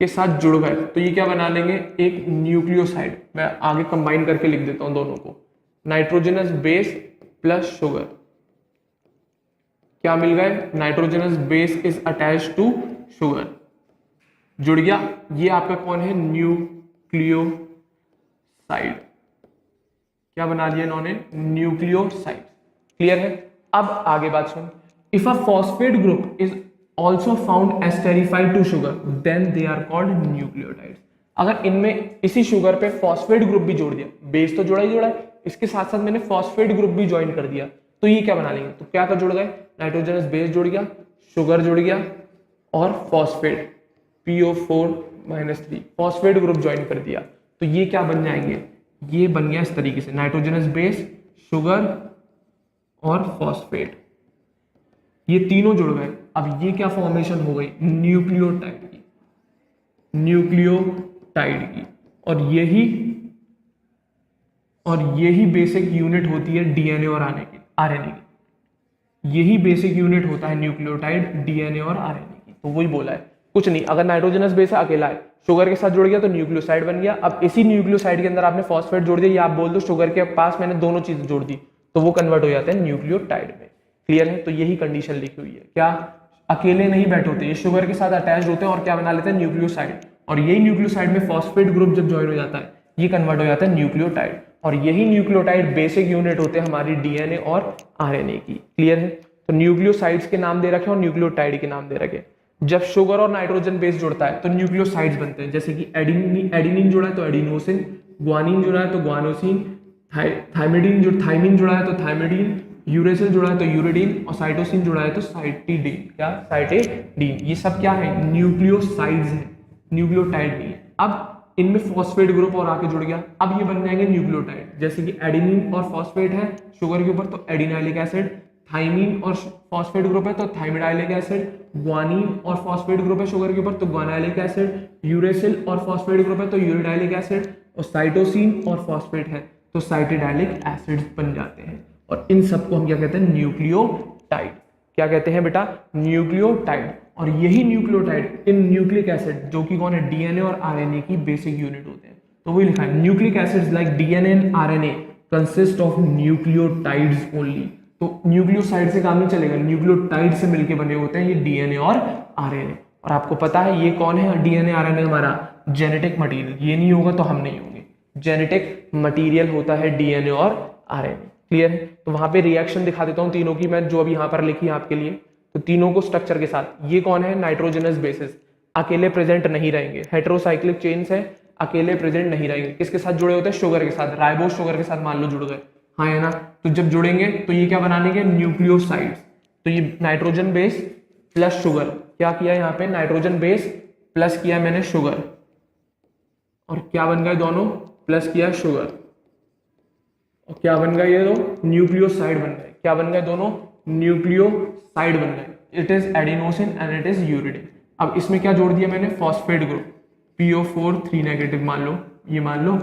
के साथ जुड़ गए तो ये क्या बना लेंगे? एक न्यूक्लियोसाइड। मैं आगे कंबाइन करके लिख देता हूं दोनों को, नाइट्रोजनस बेस प्लस शुगर। क्या मिल गए? Nitrogenous base is attached to sugar, जुड़ गया। ये आपका कौन है? न्यूक्लियोसाइड। क्या बना लिया इन्होंने? न्यूक्लियोसाइड। क्लियर है? अब आगे बात सुन। If a phosphate group is also found esterified to sugar then they are called nucleotides. अगर इनमें इसी शुगर पे फॉस्फेट ग्रुप भी जोड़ दिया, बेस तो जोड़ा ही जोड़ा है, इसके साथ साथ मैंने फॉस्फेट ग्रुप भी ज्वाइन कर दिया, तो ये क्या बना लेंगे, तो क्या जुड़ गए, नाइट्रोजनस बेस जुड़ गया, शुगर जुड़ गया और phosphate PO4-3 phosphate group join कर दिया, तो ये क्या बन जाएंगे, ये बन गया इस तरीके से नाइट्रोजनस बेस, शुगर और फॉस्फेट, ये तीनों जुड़ गए। अब ये क्या फॉर्मेशन हो गई, न्यूक्लियोटाइड की, और यही बेसिक यूनिट होती है डीएनए और आरएनए की, यही बेसिक यूनिट होता है न्यूक्लियोटाइड, डीएनए और आरएनए की। तो वही बोला है, कुछ नहीं, अगर नाइट्रोजनस बेस अकेला है, शुगर के साथ जुड़ गया तो न्यूक्लियोसाइड बन गया। अब इसी न्यूक्लियोसाइड के अंदर आपने फॉस्फेट जोड़ दिया, या आप बोल दो शुगर के पास मैंने दोनों चीजें जोड़ दी, तो वो कन्वर्ट हो जाते हैं न्यूक्लियोटाइड में। क्लियर है, तो यही कंडीशन लिखी हुई है, क्या अकेले नहीं बैठे होते, ये शुगर के साथ अटैच होते हैं और क्या बना लेते हैं, न्यूक्लियोसाइड, और यही न्यूक्लियोसाइड में फॉस्फेट ग्रुप जब ज्वाइन हो जाता है ये कन्वर्ट हो जाता है न्यूक्लियोटाइड, और यही न्यूक्लियोटाइड बेसिक यूनिट होते हैं हमारी डीएनए और आरएनए की। क्लियर है, तो न्यूक्लियोसाइड्स के नाम दे रखे और न्यूक्लियोटाइड के नाम दे रखे। जब शुगर और नाइट्रोजन बेस जुड़ता है तो न्यूक्लियोसाइड्स बनते हैं, जैसे कि एडिनिन जुड़ा है तो एडिनोसिन, ग्वानिन जुड़ा है तो ग्वानोसिन, थाइमिन जुड़ा है तो थाइमिडीन, यूरेसिल जुड़ा है तो यूरिडीन, और साइटोसिन जुड़ा है तो साइटिडीन, क्या साइटिडीन। ये सब क्या है, न्यूक्लियोसाइड्स हैं, न्यूक्लियोटाइड नहीं है। अब इनमें फॉस्फेट ग्रुप और आके जुड़ गया, अब ये बन जाएंगे न्यूक्लियोटाइड, जैसे कि एडिनिन और फॉस्फेट है शुगर के ऊपर तो एडिनाइलिक एसिड, थाइमिन और फॉस्फेट ग्रुप है तो थाइमिडाइलिक एसिड, ग्वानिन और फॉस्फेट ग्रुप है शुगर के ऊपर तो ग्वानाइलिक एसिड, यूरेसिल और फॉस्फेट ग्रुप है तो यूरिडाइलिक एसिड, और साइटोसिन और फॉस्फेट है तो साइटिडाइलिक एसिड बन जाते हैं। और इन सबको हम क्या कहते हैं, न्यूक्लियोटाइड। क्या कहते हैं बेटा, न्यूक्लियोटाइड। और यही न्यूक्लियोटाइड इन न्यूक्लिक एसिड, जो कि कौन है, डीएनए और आरएनए की बेसिक यूनिट होते हैं, तो वही लिखा है nucleic acids like DNA and RNA consist of nucleotides only. तो न्यूक्लियोसाइड से काम नहीं चलेगा, न्यूक्लियोटाइड से मिलकर बने होते हैं ये डीएनए और आरएनए। और आपको पता है ये कौन है, डीएनए आरएनए हमारा जेनेटिक मटेरियल, ये नहीं होगा तो हम नहीं होंगे, जेनेटिक मटेरियल होता है डीएनए और आरएनए। क्लियर है, तो वहां पे रिएक्शन दिखा देता हूं तीनों की मैं, जो अभी यहां पर लिखी है आपके लिए, तो तीनों को स्ट्रक्चर के साथ। ये कौन है, नाइट्रोजनस बेसिस, अकेले प्रेजेंट नहीं रहेंगे, हेटेरोसाइक्लिक चेन्स है, अकेले प्रेजेंट नहीं रहेंगे, किसके साथ जुड़े होते हैं, शुगर के साथ, राइबोस शुगर के साथ मान लो जुड़ गए, हाँ है ना, तो जब जुड़ेंगे तो ये क्या बना लेंगे, न्यूक्लियोसाइड्स। तो ये नाइट्रोजन बेस प्लस शुगर, क्या किया यहाँ पे, नाइट्रोजन बेस प्लस किया मैंने शुगर, और क्या बन गए दोनों, प्लस किया शुगर, और क्या बन गए ये दो, न्यूक्लियोसाइड बन गए। क्या बन गए दोनों, न्यूक्लियोसाइड बन गए, it is adenosine and it is uridine. अब इसमें क्या जोड़ दिया मैंने, फॉस्फेट ग्रुप PO4 3- मान लो, ये मान लो,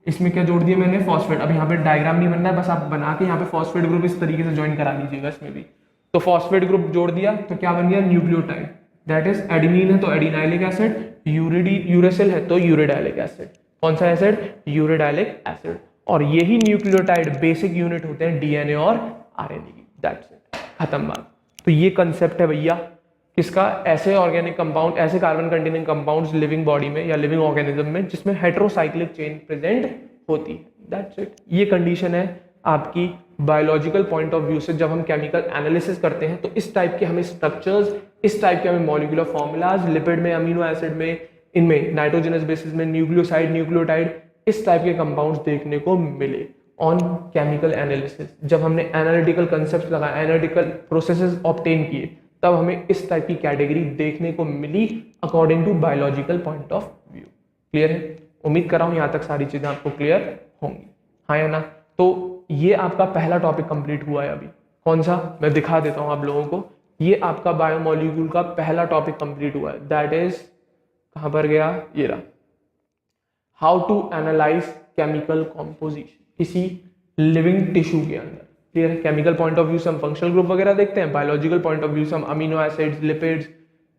इसमें क्या जोड़ दिया मैंने, फॉस्फेट। अब यहाँ पे डायग्राम नहीं बनना है, बस आप बना के यहाँ पे फॉस्फेट ग्रुप इस तरीके से ज्वाइन करा लीजिएगा इसमें भी। तो फॉस्फेट ग्रुप जोड़ दिया तो क्या बन गया, न्यूक्लियोटाइड, दैट इज एडिनिन है तो एडिनाइलिक एसिड, यूरेसिल है तो यूरिडाइलिक एसिड। कौन सा एसिड, यूरिडाइलिक एसिड। और यही न्यूक्लियोटाइड बेसिक यूनिट होते हैं डीएनए और आरएनए की, दैट्स इट, खत्म बात। तो ये कंसेप्ट है भैया किसका, ऐसे ऑर्गेनिक कंपाउंड, ऐसे carbon containing compounds living body में या लिविंग ऑर्गेनिज्म में जिसमें हेटेरोसाइक्लिक चेन प्रेजेंट होती है, दैट्स इट। ये कंडीशन है आपकी बायोलॉजिकल पॉइंट ऑफ व्यू से। जब हम केमिकल एनालिसिस करते हैं तो इस टाइप के हमें स्ट्रक्चर्स, इस टाइप के हमें मॉलिक्यूलर फॉर्मूलाज, लिपिड में, अमीनो एसिड में, इनमें नाइट्रोजनस बेसिस में न्यूक्लियोसाइड, न्यूक्लियोटाइड, इस टाइप के कंपाउंड्स देखने को मिले ऑन केमिकल एनालिसिस। जब हमने एनालिटिकल कंसेप्ट लगाए, एनालिटिकल प्रोसेसेस ऑब्टेन किए, तब हमें इस टाइप की कैटेगरी देखने को मिली according to biological point of view. Clear है, उम्मीद कर रहा हूं यहां तक सारी चीजें आपको क्लियर होंगी, हाँ या ना। तो ये आपका पहला टॉपिक कंप्लीट हुआ है अभी। कौन सा, मैं दिखा देता हूं आप लोगों को। ये आपका बायोमोलिक्यूल का पहला टॉपिक कंप्लीट हुआ है, दैट इज, कहां पर गया, ये रहा, how to analyse chemical composition किसी लिविंग टिश्यू के अंदर। क्लियर है, केमिकल पॉइंट ऑफ व्यू से हम फंक्शनल ग्रुप वगैरह देखते हैं, बायोलॉजिकल पॉइंट ऑफ व्यू से हम अमीनो एसिड्स, लिपिड्स,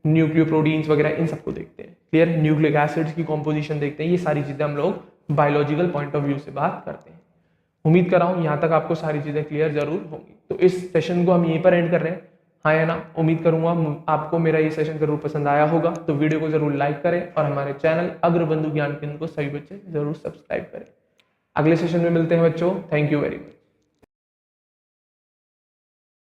न्यूक्लियोप्रोटीन्स वगैरह इन सबको देखते हैं। क्लियर है, न्यूक्लिक एसिड्स की कॉम्पोजिशन देखते हैं, ये सारी चीजें हम लोग बायोलॉजिकल पॉइंट ऑफ व्यू से बात करते हैं। उम्मीद कर रहा हूं यहां तक आपको सारी चीजें क्लियर जरूर होंगी। तो इस सेशन को हम यहीं पर एंड कर रहे हैं, हाँ या ना। उम्मीद करूंगा आपको मेरा ये सेशन जरूर पसंद आया होगा, तो वीडियो को जरूर लाइक करें और हमारे चैनल अग्रबंधु ज्ञान केंद्र को सभी बच्चे जरूर सब्सक्राइब करें। अगले सेशन में मिलते हैं बच्चों, थैंक यू वेरी मच।